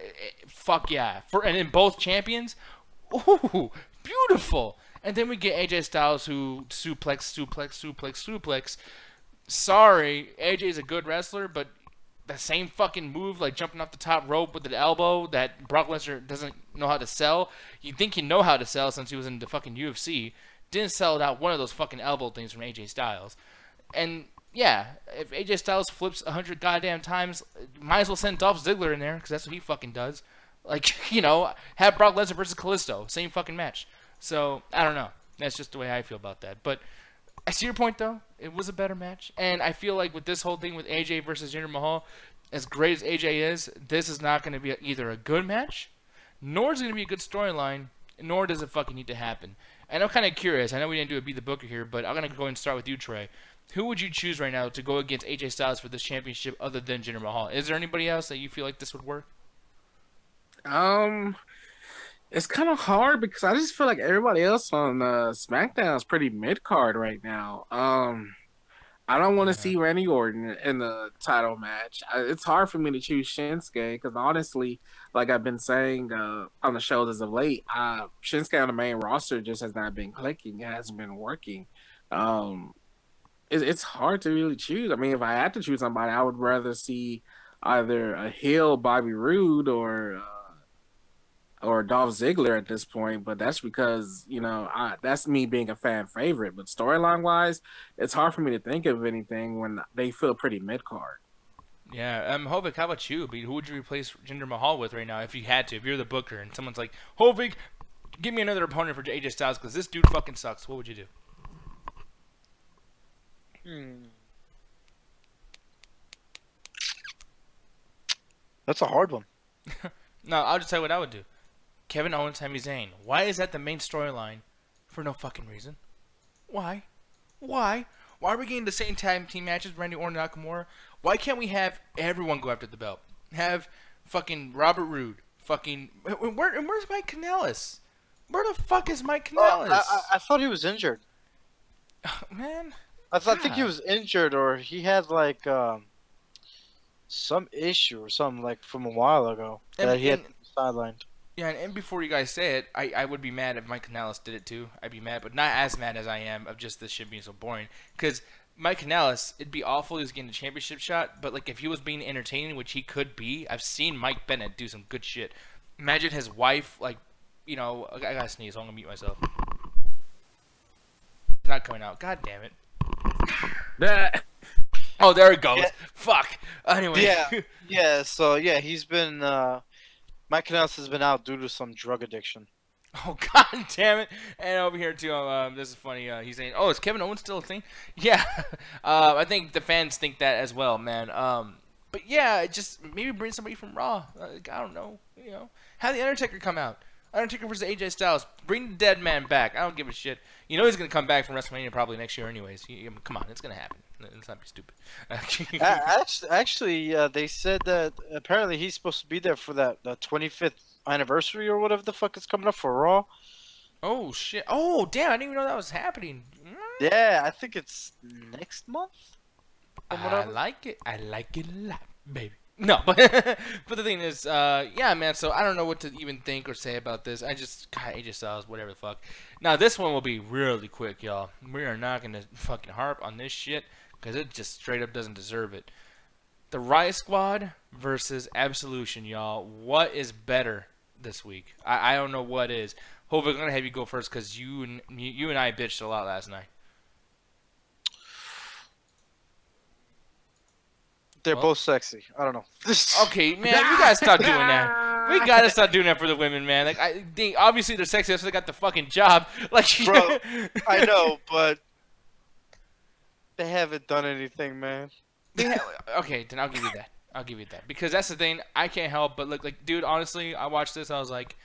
Fuck yeah. And in both champions, ooh, beautiful. And then we get AJ Styles who suplex. Sorry, AJ's a good wrestler, but the same fucking move, like jumping off the top rope with an elbow that Brock Lesnar doesn't know how to sell. You'd think he'd know how to sell since he was in the fucking UFC. Didn't sell out one of those fucking elbow things from AJ Styles. And yeah, if AJ Styles flips 100 goddamn times, might as well send Dolph Ziggler in there because that's what he fucking does. Like, you know, have Brock Lesnar versus Kalisto, same fucking match. So I don't know. That's just the way I feel about that. But I see your point though. It was a better match, and I feel like with this whole thing with AJ versus Jinder Mahal, as great as AJ is, this is not going to be either a good match, nor is it going to be a good storyline, nor does it fucking need to happen. And I'm kind of curious. I know we didn't do a Be the Booker here, but I'm going to go and start with you, Trey. Who would you choose right now to go against AJ Styles for this championship other than Jinder Mahal? Is there anybody else that you feel like this would work? It's kind of hard because I just feel like everybody else on SmackDown is pretty mid-card right now. I don't want to see Randy Orton in the title match. It's hard for me to choose Shinsuke because honestly, like I've been saying on the shows as of late, Shinsuke on the main roster just has not been clicking. It hasn't been working. It's hard to really choose. I mean, if I had to choose somebody, I would rather see either a heel Bobby Roode or Dolph Ziggler at this point, but that's because, you know, that's me being a fan favorite. But storyline-wise, it's hard for me to think of anything when they feel pretty mid-card. Yeah, Hovik, how about you? Who would you replace Jinder Mahal with right now if you had to? If you're the booker and someone's like, Hovik, give me another opponent for AJ Styles because this dude fucking sucks. What would you do? That's a hard one. No, I'll just tell you what I would do. Kevin Owens, Sami Zayn. Why is that the main storyline? For no fucking reason. Why? Why are we getting the same tag team matches, Randy Orton and Nakamura? Why can't we have everyone go after the belt? Have fucking Robert Roode. Fucking... Where's Mike Kanellis? Where the fuck is Mike Oh, Kanellis? I thought he was injured. Man. I think he was injured, or he had like some issue or something like from a while ago that he had sidelined. Yeah, and before you guys say it, I would be mad if Mike Kanellis did it too. I'd be mad, but not as mad as I am of just this shit being so boring. Because Mike Kanellis, it'd be awful if he was getting a championship shot, but like if he was being entertaining, which he could be, I've seen Mike Bennett do some good shit. Imagine his wife, like, you know, I gotta sneeze, so I'm gonna mute myself. It's not coming out. God damn it. Oh, there it goes. Yeah. Fuck. Anyway. Yeah. So yeah, he's been. Mike Kanellis has been out due to some drug addiction. Oh, god damn it. And over here, too, this is funny. He's saying, oh, is Kevin Owens still a thing? Yeah. I think the fans think that as well, man. But, yeah, just maybe bring somebody from Raw. Like, I don't know. You know, have the Undertaker come out. Undertaker versus AJ Styles. Bring the dead man back. I don't give a shit. You know he's going to come back from WrestleMania probably next year anyways. Come on, it's going to happen. Let's not be stupid. Actually, they said that apparently he's supposed to be there for the 25th anniversary or whatever the fuck is coming up for Raw. Oh, shit. Oh, damn. I didn't even know that was happening. Yeah, I think it's next month. I like it. I like it a lot, baby. No, but the thing is, yeah, man, so I don't know what to even think or say about this. God, AJ Styles, whatever the fuck. Now, this one will be really quick, y'all. We are not going to fucking harp on this shit because it just straight up doesn't deserve it. The Riot Squad versus Absolution, y'all. What is better this week? I don't know what is. Hope I'm going to have you go first because you and I bitched a lot last night. They're both sexy. I don't know. Okay, man, we gotta stop doing that. We gotta stop doing that for the women, man. Like, obviously they're sexy, so they got the fucking job. Like, bro, I know, but they haven't done anything, man. Okay, then I'll give you that. I'll give you that because that's the thing. I can't help but look like, dude. Honestly, I watched this. I was like,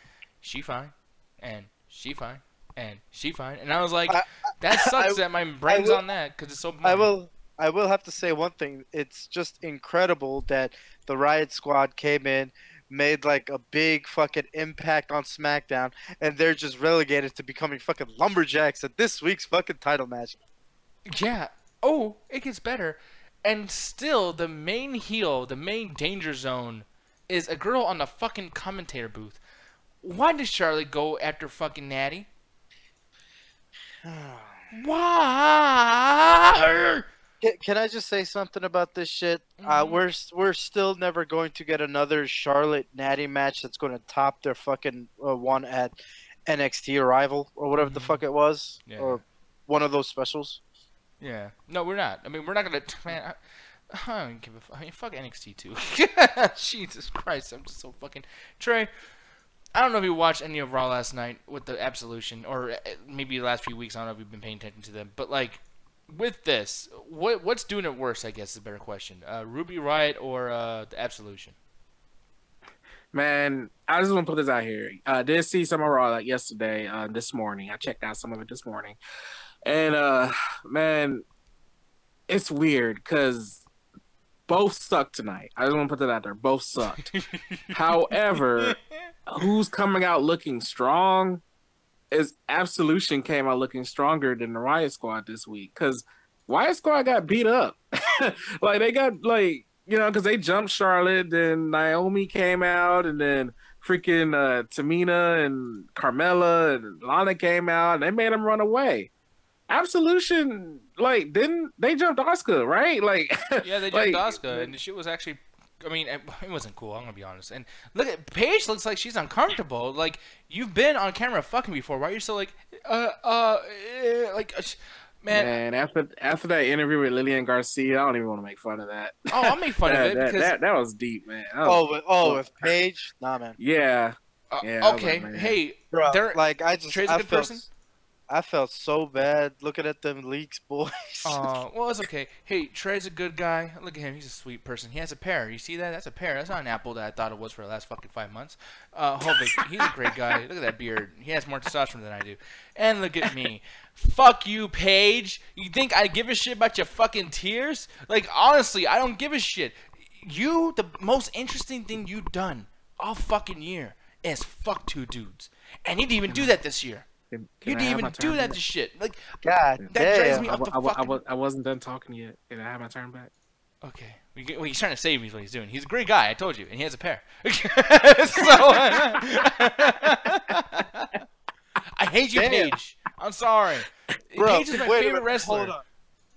she fine, and she fine, and she fine, and I was like, that sucks that my brain's on that because it's so. I will have to say one thing. It's just incredible that the Riot Squad came in, made like a big fucking impact on SmackDown, and they're just relegated to becoming fucking lumberjacks at this week's fucking title match. Yeah. Oh, it gets better. And still, the main heel, the main danger zone, is a girl on the fucking commentator booth. Why did Charlotte go after fucking Natty? Why? Can I just say something about this shit? We're still never going to get another Charlotte Natty match that's going to top their fucking one at NXT Arrival or whatever the fuck it was, or one of those specials. Yeah, no, we're not. I mean, we're not gonna. Man, I don't give a fuck. I mean, fuck NXT too. Jesus Christ, I'm just so fucking Trey. I don't know if you watched any of Raw last night with the Absolution, or maybe the last few weeks. I don't know if you've been paying attention to them, but like. With this, what's doing it worse, I guess, is a better question. Ruby Riott or the Absolution? Man, I just want to put this out here. I did see some of Raw like yesterday, this morning. I checked out some of it this morning. And, man, it's weird because both sucked tonight. I just want to put that out there. Both sucked. However, who's coming out looking strong? Is Absolution came out looking stronger than the Riot Squad this week because Riot Squad got beat up. Like they got like, you know, because they jumped Charlotte, then Naomi came out, and then freaking Tamina and Carmella and Lana came out, and they made them run away. Absolution, like, didn't they jumped Asuka, right? Like, yeah, they jumped Asuka, and the shit was actually. I mean, it wasn't cool. I'm gonna be honest. And look at Paige. Looks like she's uncomfortable. Like you've been on camera fucking before. Why are you still like, man? After that interview with Lillian Garcia, I don't even want to make fun of that. Oh, I'll make fun of it because that was deep, man. With Paige, nah, man. Yeah. Okay. Like, hey, bro, like Trey's a good person. I felt so bad looking at them leaks, boys. Well, it's okay. Hey, Trey's a good guy. Look at him. He's a sweet person. He has a pear. You see that? That's a pear. That's not an apple that I thought it was for the last fucking 5 months. Hovik, he's a great guy. Look at that beard. He has more testosterone than I do. And look at me. Fuck you, Paige. You think I give a shit about your fucking tears? Like, honestly, I don't give a shit. The most interesting thing you've done all fucking year as fuck two dudes. And he didn't even do that this year. Can You I didn't have even my do turn that back? to shit. Like, God that drives damn. me up the fucking... I wasn't done talking yet. Can I have my turn back? Okay. Well, he's trying to save me is what he's doing. He's a great guy, I told you, and he has a pair. So, I hate you, Damn. Paige. I'm sorry. Bro, Paige is my wait a favorite minute, wrestler. hold on.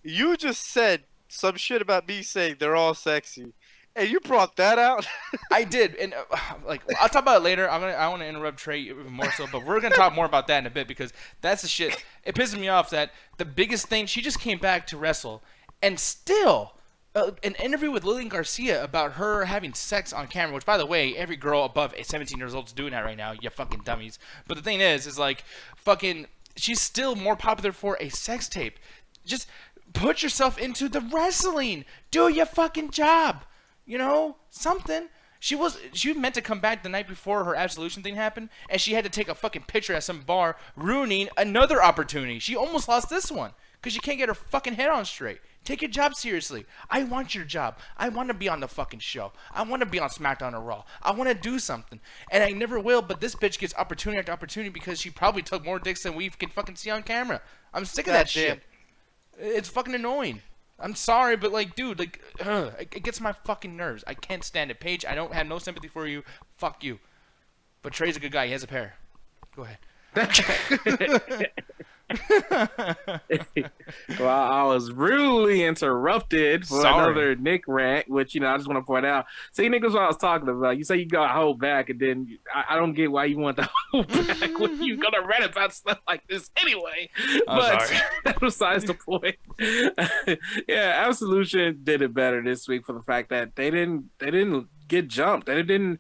You just said some shit about me saying they're all sexy, and you brought that out. I did, and like I'll talk about it later. I want to interrupt Trey even more so, but we're gonna talk more about that in a bit because that's the shit. It pisses me off that the biggest thing she just came back to wrestle, and still an interview with Lillian Garcia about her having sex on camera. Which, by the way, every girl above 17 years old is doing that right now. You fucking dummies. But the thing is like fucking. She's still more popular for a sex tape. Just put yourself into the wrestling. Do your fucking job. You know, something. She meant to come back the night before her absolution thing happened, and she had to take a fucking picture at some bar, ruining another opportunity. She almost lost this one because she can't get her fucking head on straight. Take your job seriously. I want your job. I want to be on the fucking show. I want to be on SmackDown or Raw. I want to do something. And I never will, but this bitch gets opportunity after opportunity because she probably took more dicks than we can fucking see on camera. I'm sick of that shit. It's fucking annoying. I'm sorry, but like, dude, like, it gets my fucking nerves. I can't stand it. Paige, I don't have no sympathy for you. Fuck you. But Trey's a good guy. He has a pair. Go ahead. Well, I was rudely interrupted for another Nick rant, which, I just want to point out. See, Nick, was what I was talking about. You say you got to hold back, and then I don't get why you want to hold back when you're going to rant about stuff like this anyway. But that besides the point. Yeah, Absolution did it better this week for the fact that they didn't get jumped. They didn't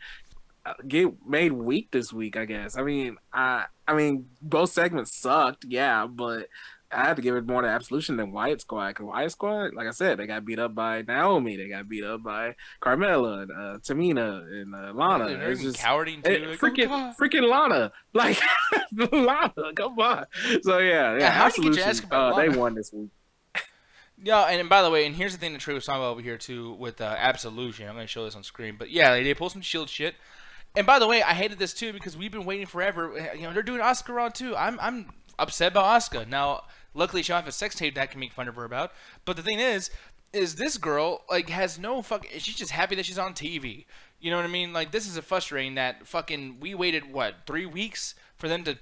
get made weak this week, I guess. I mean, both segments sucked, yeah, but I had to give it more to Absolution than Wyatt Squad. Because Wyatt Squad, like I said, they got beat up by Naomi, they got beat up by Carmella, and Tamina, and Lana. They're it's even just cowarding too. Freaking Lana, like Lana, come on. So yeah, Absolution, they won this week. Yeah, and by the way, and here's the thing that Trey was talking about over here too with Absolution. I'm going to show this on screen, but yeah, they pulled some Shield shit. And by the way, I hated this too because we've been waiting forever. They're doing Asuka Raw too. I'm upset about Asuka. Now, luckily, she don't have a sex tape that I can make fun of her about. But the thing is this girl like has no fucking. She's just happy that she's on TV. You know what I mean? Like, this is a frustrating that fucking. We waited 3 weeks for them to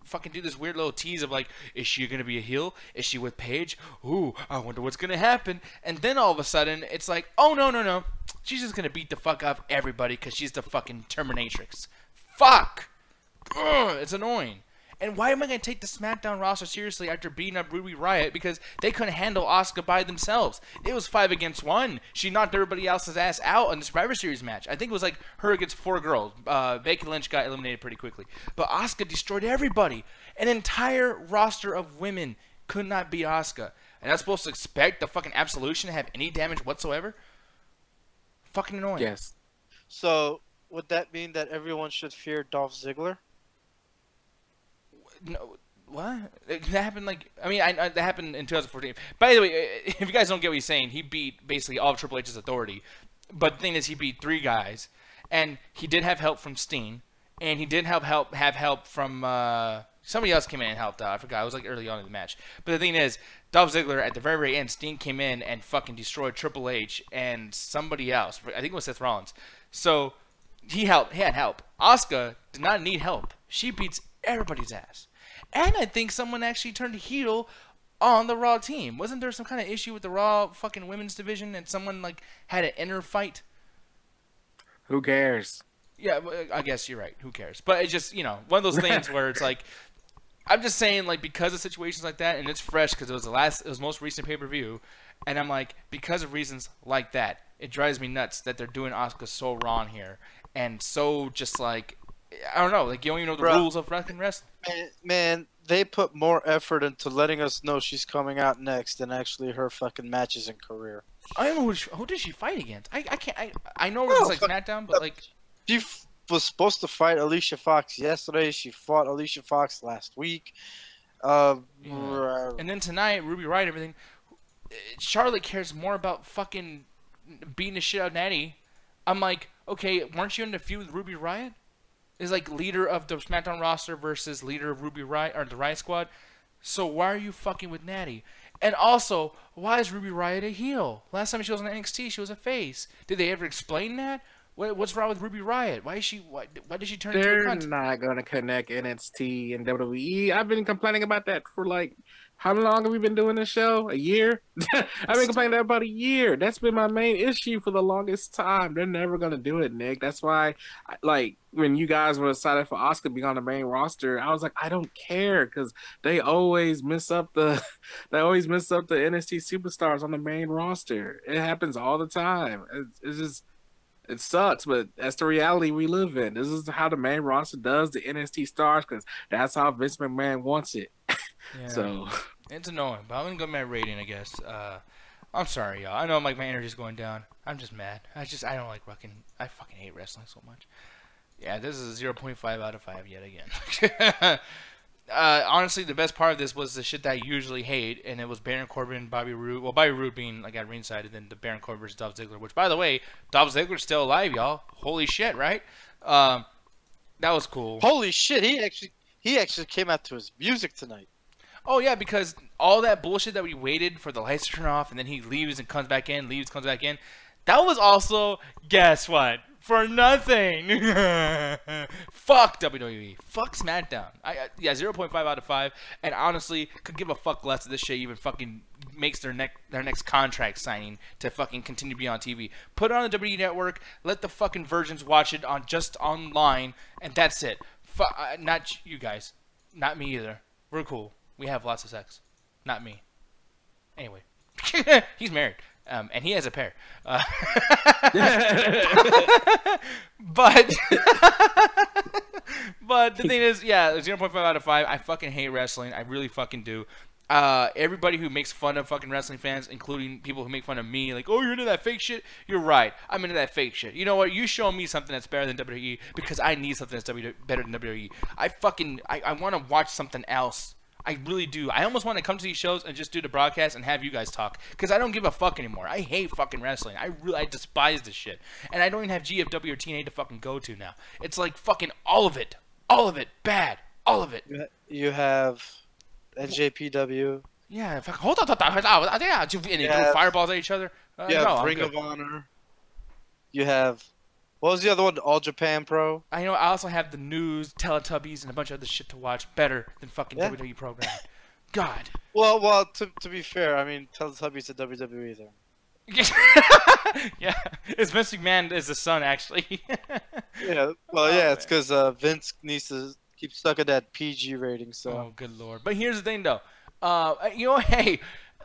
fucking do this weird little tease of like, is she gonna be a heel? Is she with Paige? Ooh, I wonder what's gonna happen. And then all of a sudden, it's like, oh no, she's just gonna beat the fuck up everybody because she's the fucking Terminatrix. Fuck. Ugh, it's annoying. And why am I gonna take the SmackDown roster seriously after beating up Ruby Riott? Because they couldn't handle Asuka by themselves. It was 5 against 1. She knocked everybody else's ass out in the Survivor Series match. I think it was like her against 4 girls. Becky Lynch got eliminated pretty quickly. But Asuka destroyed everybody. An entire roster of women could not beat Asuka. And I'm supposed to expect the fucking Absolution to have any damage whatsoever? Fucking annoying. Yes. So, would that mean that everyone should fear Dolph Ziggler? No, what? That happened that happened in 2014. By the way, if you guys don't get what he's saying, he beat basically all of Triple H's authority. But the thing is, he beat 3 guys, and he did have help from Steen, and he did have help from somebody else came in and helped out. I forgot. It was like early on in the match. But the thing is, Dolph Ziggler at the very, very end, Steen came in and fucking destroyed Triple H and somebody else. I think it was Seth Rollins. So he helped. He had help. Asuka did not need help. She beats everybody's ass. And I think someone actually turned heel on the Raw team. Wasn't there some kind of issue with the Raw fucking women's division and someone like had an inner fight? Who cares? Yeah, I guess you're right. Who cares? But it's just, one of those things where it's like, I'm just saying, like, because of situations like that, and it's fresh because it was most recent pay-per-view, and I'm like, because of reasons like that, it drives me nuts that they're doing Asuka so wrong here and so just like, I don't know, like, you don't even know the rules of fucking wrestling. Man, they put more effort into letting us know she's coming out next than actually her fucking matches and career. I don't know who did she fight against. I know it was like SmackDown, but like she was supposed to fight Alicia Fox yesterday. She fought Alicia Fox last week. And then tonight, Ruby Riott, everything. Charlotte cares more about fucking beating the shit out of Natty. I'm like, okay, weren't you in the feud with Ruby Riott? Is like leader of the SmackDown roster versus leader of Ruby Riott or the Riott Squad. So why are you fucking with Natty? And also, why is Ruby Riott a heel? Last time she was on NXT, she was a face. Did they ever explain that? What's wrong with Ruby Riott? Why did she turn into a cunt? They're not gonna connect NXT and WWE. I've been complaining about that for like, how long have we been doing this show? A year? I've been complaining about a year. That's been my main issue for the longest time. They're never gonna do it, Nick. That's why, like, when you guys were excited for Asuka being on the main roster, I was like, I don't care, because they always mess up the NXT superstars on the main roster. It happens all the time. It's just. It sucks, but that's the reality we live in. This is how the main roster does the NXT stars, because that's how Vince McMahon wants it. Yeah. So it's annoying, but I'm gonna go my rating, I guess. I'm sorry, y'all. I know like my energy's going down. I'm just mad. I don't like I fucking hate wrestling so much. Yeah, this is a 0.5 out of 5 yet again. Honestly, the best part of this was the shit that I usually hate, and it was Baron Corbin, Bobby Roode. Well, Bobby Roode being like at ringside, and then the Baron Corbin versus Dolph Ziggler. Which, by the way, Dolph Ziggler's still alive, y'all. Holy shit, right? That was cool. Holy shit! He actually came out to his music tonight. Oh yeah, because all that bullshit that we waited for the lights to turn off, and then he leaves and comes back in, leaves, comes back in. That was also, guess what? For nothing. Fuck WWE. Fuck SmackDown. Yeah, 0.5 out of 5. And honestly, could give a fuck less if this shit even fucking makes their next contract signing to fucking continue to be on TV. Put it on the WWE Network. Let the fucking virgins watch it on just online, and that's it. Not you guys. Not me either. We're cool. We have lots of sex. Not me. Anyway. He's married. And he has a pair. But the thing is, yeah, 0.5 out of 5. I fucking hate wrestling. I really fucking do. Everybody who makes fun of fucking wrestling fans, including people who make fun of me, like, oh, you're into that fake shit? You're right. I'm into that fake shit. You know what? You show me something that's better than WWE, because I need something that's better than WWE. I want to watch something else. I really do. I almost want to come to these shows and just do the broadcast and have you guys talk, because I don't give a fuck anymore. I hate fucking wrestling. I despise this shit. And I don't even have GFW or TNA to fucking go to now. It's like fucking all of it. All of it. Bad. All of it. You have NJPW. Yeah. Fuck, hold on. And they throw fireballs at each other. Yeah, Ring of Honor. You have... What was the other one? All Japan Pro? I know. I also have the news, Teletubbies, and a bunch of other shit to watch better than fucking WWE program. God. Well, to be fair, I mean, Teletubbies at WWE there. Yeah, it's Vince McMahon is the son, actually. Yeah, well, yeah, it's because Vince needs to keep stuck at that PG rating. So. Oh, good lord! But here's the thing, though. You know, hey,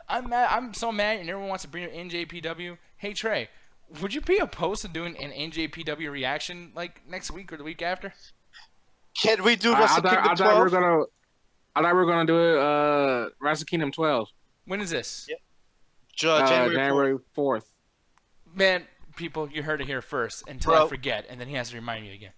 I'm mad. I'm so mad, and everyone wants to bring up NJPW. Hey, Trey. Would you be opposed to doing an NJPW reaction like next week or the week after? Can we do Wrestle Kingdom 12? I thought we were gonna do it. Wrestle Kingdom 12. When is this? Yep. January 4th. Man, people, you heard it here first. Until I forget, and then he has to remind me again.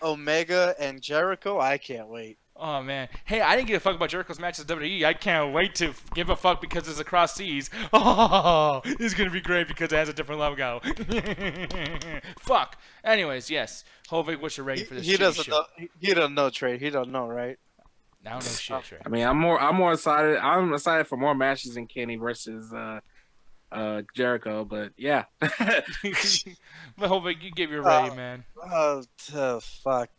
Omega, and Jericho. I can't wait. Oh, man. Hey, I didn't give a fuck about Jericho's matches at WWE. I can't wait to give a fuck because it's across seas. Oh, it's going to be great because it has a different logo. Fuck. Anyways, yes. Hovig, what's your rating for this He doesn't know. He don't know, Trey. He don't know, right? I don't know shit, Trey. I mean, I'm more excited. I'm excited for more matches than Kenny versus Jericho, but yeah. But Hovig, you give your rating, man. Oh, fuck.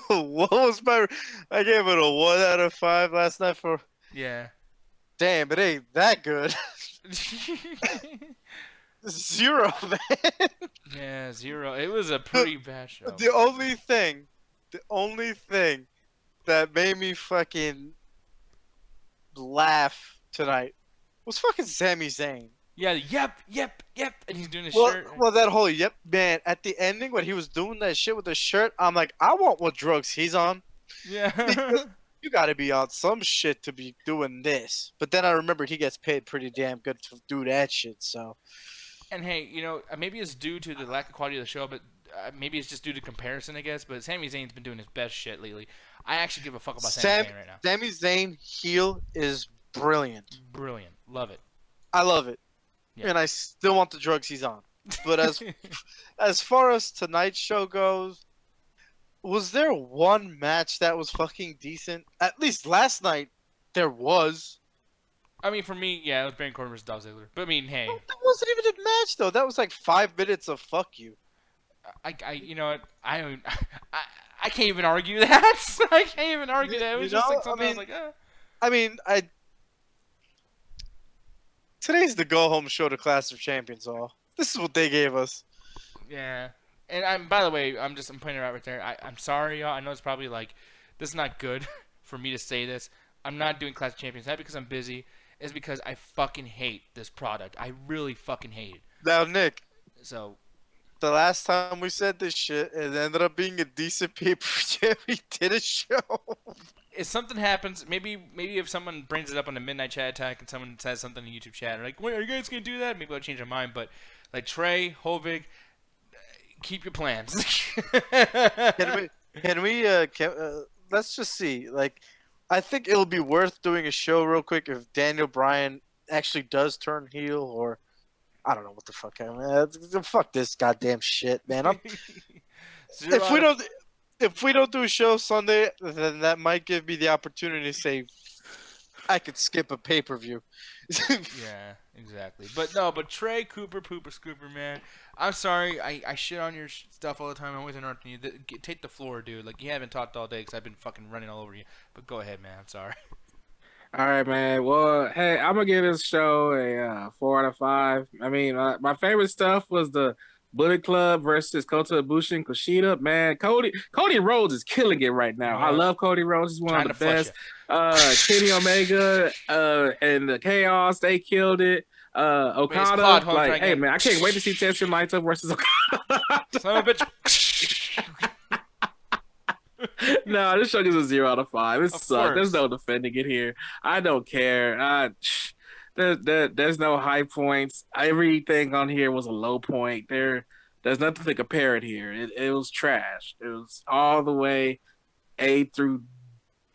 What was my? I gave it a 1 out of 5 last night for. Yeah. Damn, it ain't that good. 0, man. Yeah, 0. It was a pretty bad show. The only thing that made me fucking laugh tonight was fucking Sami Zayn. Yeah, yep, and he's doing his shirt. Well, that whole yep, man. At the ending, when he was doing that shit with the shirt, I'm like, I want what drugs he's on. Yeah. You got to be on some shit to be doing this. But then I remembered he gets paid pretty damn good to do that shit, so. And hey, you know, maybe it's due to the lack of quality of the show, but maybe it's just due to comparison, I guess. But Sami Zayn's been doing his best shit lately. I actually give a fuck about Sami Zayn right now. Sami Zayn heel is brilliant. Brilliant. Love it. I love it. Yeah. And I still want the drugs he's on. But as far as tonight's show goes, was there one match that was fucking decent? At least last night, there was. I mean, for me, yeah, it was Baron Corbin versus Dolph Ziggler. But I mean, hey, That wasn't even a match though. That was like 5 minutes of fuck you. you know what? I can't even argue that. I can't even argue that. It was just like something I was like, I mean, today's the go home show to Clash of Champions. All this is what they gave us. Yeah. And by the way, I'm pointing it out right there. I'm sorry, y'all. I know it's probably like, this is not good for me to say this. I'm not doing Clash of Champions, not because I'm busy. It's because I fucking hate this product. I really fucking hate it. Now, Nick. So, the last time we said this shit, it ended up being a decent paper. We did a show. If something happens, maybe if someone brings it up on the Midnight Chat Attack and someone says something in the YouTube chat, like, wait, are you guys gonna do that? Maybe I'll change my mind. But like Trey, Hovig, keep your plans. Can we let's just see. Like, I think it'll be worth doing a show real quick if Daniel Bryan actually does turn heel, or I don't know what the fuck. Fuck this goddamn shit, man. If we don't do a show Sunday, then that might give me the opportunity to say I could skip a pay-per-view. Yeah, exactly. But Trey, Cooper, Pooper, Scooper, man. I'm sorry. I shit on your stuff all the time. I'm always interrupting you. Take the floor, dude. Like, you haven't talked all day because I've been fucking running all over you. But go ahead, man. I'm sorry. All right, man. Well, hey, I'm gonna give this show a 4 out of 5. I mean, my favorite stuff was the Bullet Club versus Kota Ibushi and Kushida. Man, Cody Rhodes is killing it right now. I love Cody Rhodes. He's one of the best. Kenny Omega and the Chaos, they killed it. Okada, like, hey man, I can't wait to see Tetsuya Naito versus Okada. Son of a bitch. No, this show is a 0 out of 5. It sucks. There's no defending it here. I don't care. There's no high points. Everything on here was a low point. There's nothing to compare it here. It was trash. It was all the way A through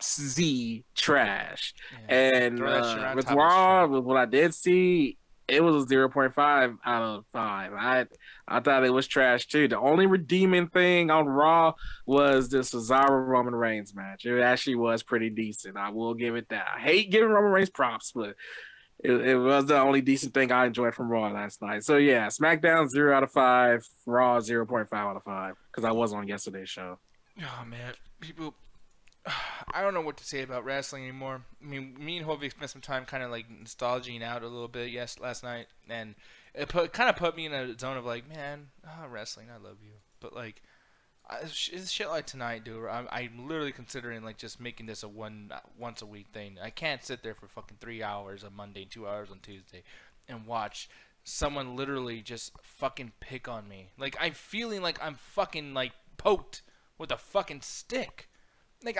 Z trash. Yeah. And with Raw, with what I did see, it was a 0.5 out of 5. I thought it was trash too. The only redeeming thing on Raw was the Cesaro Roman Reigns match. It actually was pretty decent. I will give it that. I hate giving Roman Reigns props, but it was the only decent thing I enjoyed from Raw last night. So yeah, SmackDown 0 out of 5, Raw 0.5 out of 5 because I was on yesterday's show. Oh man, people. I don't know what to say about wrestling anymore. I mean, me and Hovey spent some time kind of like nostalging out a little bit last night, and it kind of put me in a zone of like, man, wrestling, I love you. But like, it's shit like tonight, dude. I'm literally considering like just making this a once a week thing. I can't sit there for fucking 3 hours on Monday, 2 hours on Tuesday, and watch someone literally just fucking pick on me. Like, I'm feeling like I'm fucking like poked with a fucking stick. Like,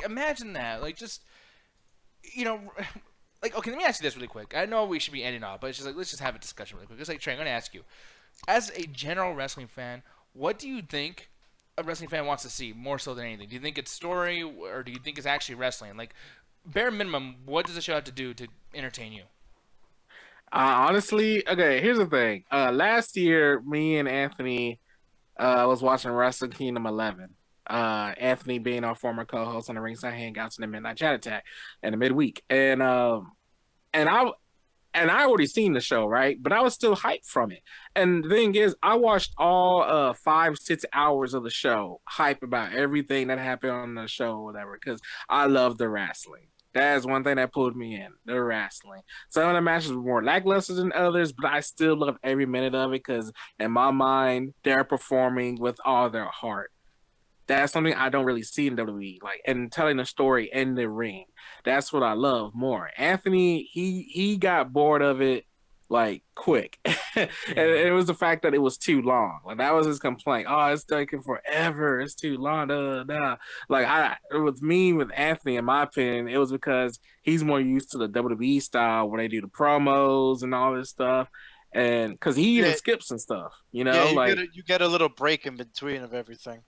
imagine that. Like, just, you know, like, okay, let me ask you this really quick. I know we should be ending off, but it's just like, let's just have a discussion really quick. It's like, Trey, I'm going to ask you, as a general wrestling fan, what do you think a wrestling fan wants to see more so than anything? Do you think it's story, or do you think it's actually wrestling? Like, bare minimum, what does the show have to do to entertain you? Honestly, okay, here's the thing. Last year, me and Anthony was watching Wrestle Kingdom 11. Anthony being our former co-host on the Ringside Hangouts and the Midnight Chat Attack in the midweek, and I already seen the show, right? But I was still hyped from it. And the thing is, I watched all 5-6 hours of the show, hype about everything that happened on the show or whatever, because I love the wrestling. That is one thing that pulled me in, the wrestling. Some of the matches were more lackluster than others, but I still love every minute of it because in my mind, they're performing with all their heart. That's something I don't really see in WWE, like, and telling a story in the ring. That's what I love more. Anthony, he got bored of it like quick, and it was the fact that it was too long. Like, that was his complaint. Oh, it's taking forever. It's too long. Like, with Anthony, in my opinion, it was because he's more used to the WWE style where they do the promos and all this stuff. And because he even skips and stuff, you know, you get a little break in between of everything.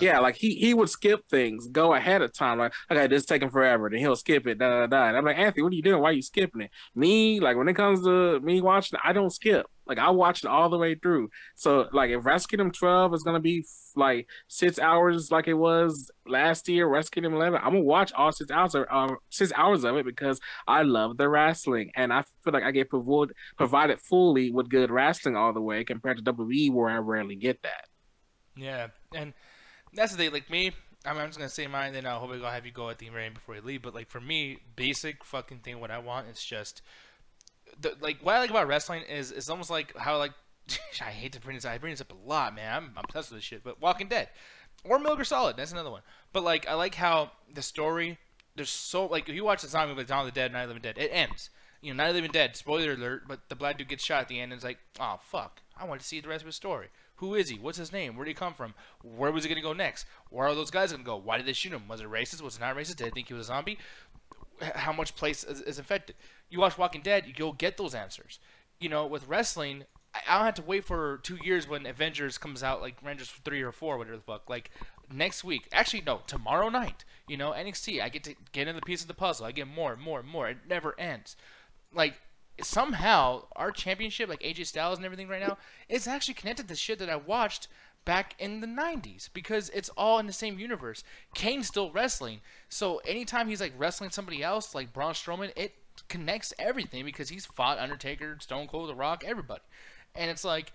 Yeah, like he would skip things, go ahead of time. Like, okay, this is taking forever. Then he'll skip it. Da da da. And I'm like, Anthony, what are you doing? Why are you skipping it? Me, like when it comes to me watching, I don't skip. Like I watch it all the way through. So like if Wrestle Kingdom 12 is gonna be like 6 hours like it was last year, Wrestle Kingdom 11, I'm gonna watch all 6 hours of it because I love the wrestling and I feel like I get provided fully with good wrestling all the way compared to WWE where I rarely get that. Yeah, and that's the thing. Like me, I'm just gonna say mine. Then I'll hopefully I'll have you go at the very end before you leave. But like for me, basic fucking thing. What I want is just like what I like about wrestling is it's almost like how like I hate to bring this. I bring this up a lot, man. I'm obsessed with this shit. But Walking Dead or Metal Gear Solid. That's another one. But like I like how the story. There's so like if you watch the zombie movie Dawn of the Dead, Night of the Living Dead, it ends. You know, Night of the Living Dead. Spoiler alert. But the black dude gets shot at the end, and it's like, oh fuck. I want to see the rest of his story. Who is he? What's his name? Where did he come from? Where was he going to go next? Where are those guys going to go? Why did they shoot him? Was it racist? Was it not racist? Did they think he was a zombie? How much place is infected? You watch Walking Dead, you'll get those answers. You know, with wrestling, I don't have to wait for 2 years when Avengers comes out, like Avengers 3 or 4, whatever the fuck. Like, next week. Actually, no, tomorrow night. You know, NXT, I get to get in the piece of the puzzle. I get more and more and more. It never ends. Like, somehow our championship, like AJ Styles and everything right now, is actually connected to shit that I watched back in the 90s because it's all in the same universe. Kane's still wrestling, so anytime he's like wrestling somebody else like Braun Strowman, it connects everything because he's fought Undertaker, Stone Cold, The Rock, everybody. And it's like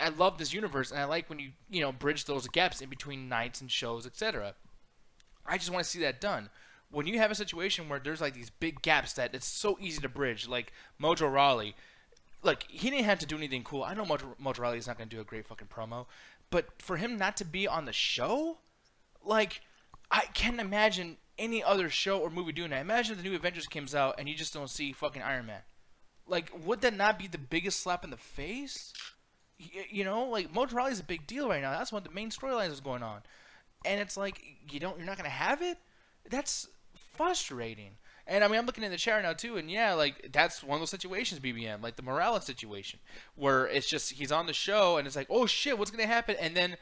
I love this universe, and I like when you know bridge those gaps in between nights and shows, etc. I just want to see that done. When you have a situation where there's like these big gaps that it's so easy to bridge, like Mojo Rawley, like he didn't have to do anything cool. I know Mojo Rawley is not going to do a great fucking promo, but for him not to be on the show, like I can't imagine any other show or movie doing that. Imagine the new Avengers comes out and you just don't see fucking Iron Man. Like, would that not be the biggest slap in the face? You know, like Mojo Rawley is a big deal right now. That's one of the main storylines is going on, and it's like you're not going to have it. That's frustrating. And I mean, I'm looking in the chair now too, and yeah, like that's one of those situations, BBM, like the Morales situation, where it's just he's on the show and it's like, oh shit, what's gonna happen? And then,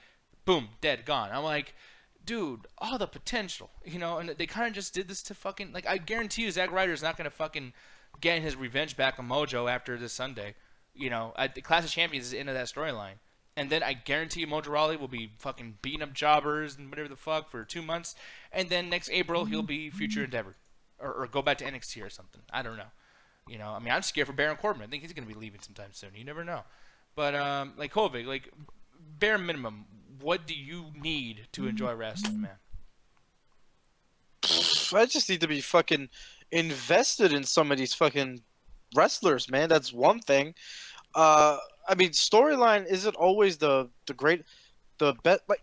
boom, dead, gone. I'm like, dude, all the potential, you know. And they kind of just did this to fucking like I guarantee you, Zack Ryder's not gonna fucking get his revenge back on Mojo after this Sunday. You know, the Clash of Champions is into that storyline. And then I guarantee you Mojo Rawley will be fucking beating up jobbers and whatever the fuck for 2 months. And then next April, he'll be Future Endeavor. Or go back to NXT or something. I don't know. You know, I mean, I'm scared for Baron Corbin. I think he's going to be leaving sometime soon. You never know. But, like, Hovig, like, bare minimum, what do you need to enjoy wrestling, man? I just need to be fucking invested in some of these fucking wrestlers, man. That's one thing. I mean, storyline isn't always the best. Like,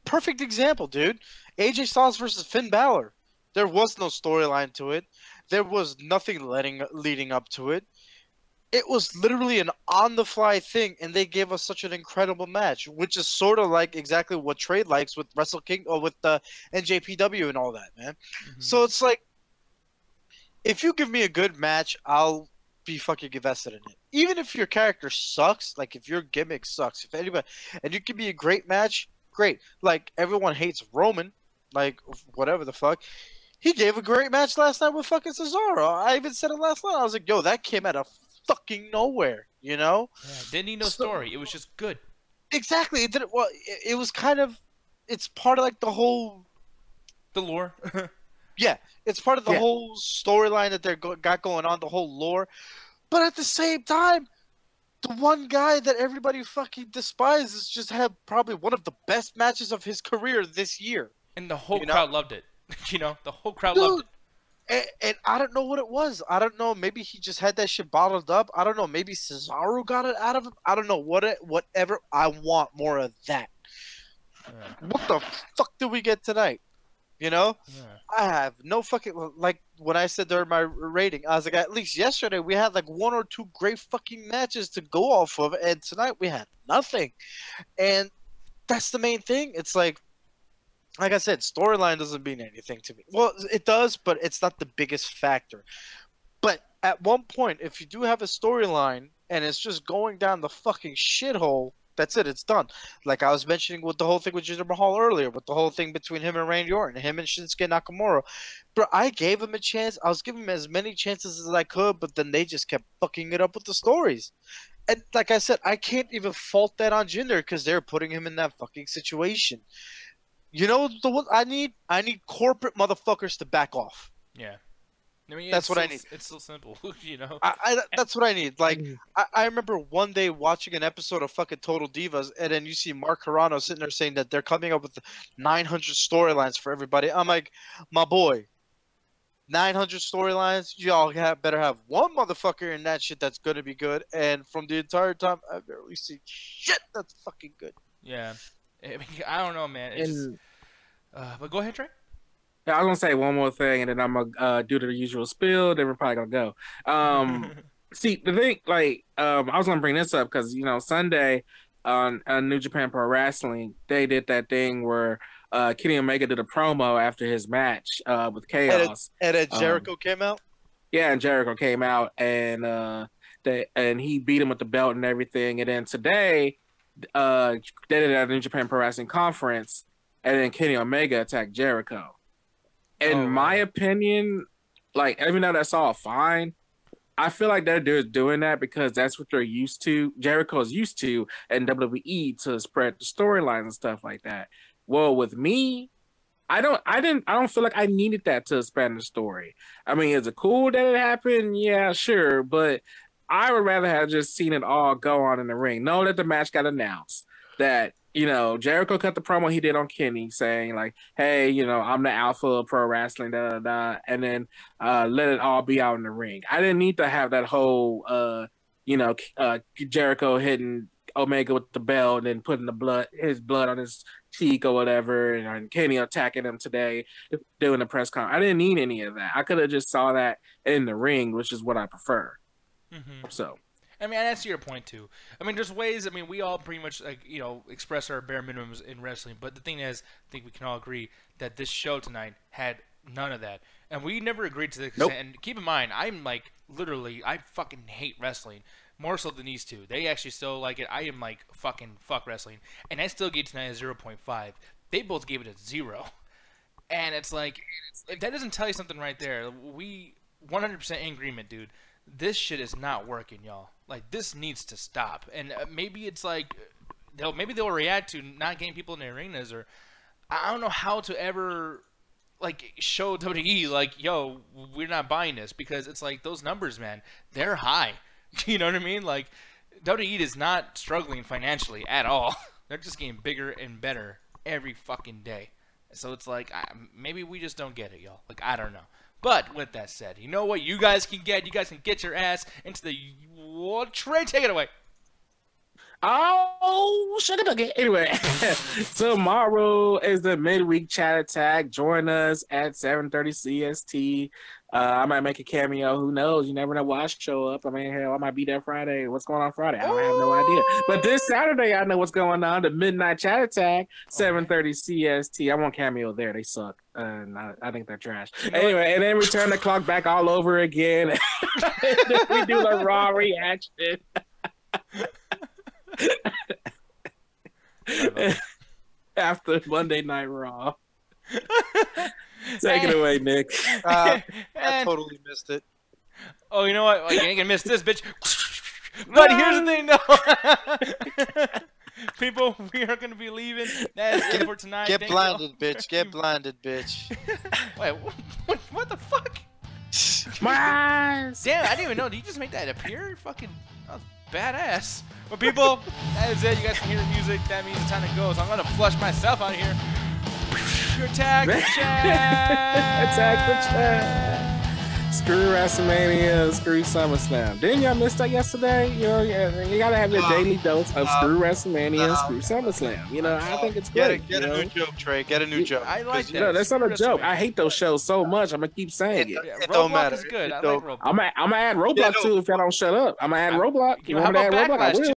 perfect example, dude. AJ Styles versus Finn Balor. There was no storyline to it. There was nothing leading up to it. It was literally an on-the-fly thing, and they gave us such an incredible match, which is sort of like exactly what Trade likes with Wrestle King or with the NJPW and all that, man. Mm-hmm. So it's like, if you give me a good match, I'll be fucking invested in it. Even if your character sucks, like if your gimmick sucks, if anybody, and you give me a great match, great. Like everyone hates Roman, like whatever the fuck. He gave a great match last night with fucking Cesaro. I even said it last night. I was like, yo, that came out of fucking nowhere, you know? Yeah, didn't need no story. It was just good. Exactly. It didn't. Well, it was kind of. It's part of like the whole. The lore. Yeah, it's part of the whole storyline that they're got going on, the whole lore. But at the same time, the one guy that everybody fucking despises just had probably one of the best matches of his career this year. And the whole crowd loved it. You know, the whole crowd loved it. And I don't know what it was. I don't know. Maybe he just had that shit bottled up. I don't know. Maybe Cesaro got it out of him. I don't know. Whatever. I want more of that. Yeah. What the fuck did we get tonight? You know? Yeah. I have no fucking... Like, when I said during my rating, I was like, at least yesterday we had like 1 or 2 great fucking matches to go off of, and tonight we had nothing. And that's the main thing. It's like I said, storyline doesn't mean anything to me. Well, it does, but it's not the biggest factor. But at one point, if you do have a storyline and it's just going down the fucking shithole, That's it. It's done. Like I was mentioning with the whole thing with Jinder Mahal earlier, with the whole thing between him and Randy Orton, him and Shinsuke Nakamura. Bro, I gave him a chance. I was giving him as many chances as I could, but then they just kept fucking it up with the stories. And like I said, I can't even fault that on Jinder because they're putting him in that fucking situation. You know what I need? I need corporate motherfuckers to back off. Yeah. I mean, that's what I need. It's so simple, you know. That's what I need. Like, I remember one day watching an episode of fucking Total Divas, and then you see Mark Carrano sitting there saying that they're coming up with 900 storylines for everybody. I'm like, my boy, 900 storylines? Y'all better have one motherfucker in that shit that's gonna be good. And from the entire time, I've barely seen shit that's fucking good. Yeah, I mean, I don't know, man. It's just, but go ahead, Trey. Yeah, I was gonna say one more thing, and then I'm gonna do the usual spill. Then we're probably gonna go. See, the thing, like, I was gonna bring this up because Sunday on New Japan Pro Wrestling, they did that thing where Kenny Omega did a promo after his match with Chaos, and Jericho came out. Yeah, and Jericho came out, and he beat him with the belt and everything. And then today, they did it at the New Japan Pro Wrestling conference, and then Kenny Omega attacked Jericho. In my opinion, like, even though that's all fine, I feel like they're doing that because that's what they're used to. Jericho's used to in WWE to spread the storylines and stuff like that. Well, with me, I don't feel like I needed that to expand the story. I mean, is it cool that it happened? Yeah, sure, but I would rather have just seen it all go on in the ring. Know that the match got announced. That Jericho cut the promo he did on Kenny saying like, hey, I'm the alpha of pro wrestling, and then let it all be out in the ring. I didn't need to have that whole, Jericho hitting Omega with the belt and then putting his blood on his cheek or whatever, and Kenny attacking him today doing the press conference. I didn't need any of that. I could have just saw that in the ring, which is what I prefer. Mm-hmm. So. I mean, that's your point too. I mean, there's ways. I mean, we all pretty much express our bare minimums in wrestling. But the thing is, I think we can all agree that this show tonight had none of that, and we never agreed to this. Nope. And keep in mind, I'm like literally, I fucking hate wrestling more so than these two. They actually still like it. I am like fucking fuck wrestling, and I still gave tonight a 0.5. They both gave it a 0, and it's like, if that doesn't tell you something right there, we 100% in agreement, dude. This shit is not working, y'all. Like, this needs to stop. And maybe it's like, maybe they'll react to not getting people in the arenas, or I don't know how to ever like show WWE like, yo, we're not buying this, because it's like those numbers, man, they're high. You know what I mean? Like, WWE is not struggling financially at all. They're just getting bigger and better every fucking day. So it's like, maybe we just don't get it, y'all. Like, I don't know. But with that said, you know what you guys can get? You guys can get your ass into the Trey. Take it away. Oh, shut up again. Anyway, tomorrow is the midweek chat attack. Join us at 7:30 CST. I might make a cameo. Who knows? You never know why I show up. I mean, hell, I might be there Friday. What's going on Friday? I have no idea. But this Saturday, I know what's going on. The midnight chat attack, 7:30 CST. I want cameo there. They suck. I think they're trash. Anyway, and then we turn the clock back all over again. And then we do the Raw reaction. After Monday Night Raw. Take it away, Nick. I totally missed it. Oh, you know what? Well, you ain't gonna miss this, bitch. But here's the thing, though. People, we are gonna be leaving. That is it for tonight. Get blinded, bitch. Get blinded, bitch. Wait, what the fuck? My eyes. Damn, I didn't even know. Did you just make that appear? Fucking badass. But people, that is it. You guys can hear the music. That means it's time to go. So I'm gonna flush myself out of here. Attack the chat. Attack the chat. Screw WrestleMania. Screw SummerSlam. Didn't y'all miss that yesterday? You gotta have your daily dose of screw WrestleMania, screw SummerSlam. I think it's great. Get a new joke, Trey. Get a new joke. I like that. No, that's not a joke. I hate those shows so much. I'm gonna keep saying it. It don't matter. Is good. I like Roadblock. I'm gonna add Roadblock too if y'all don't shut up. I'm gonna add Roadblock. You want me to add Roadblock? I will.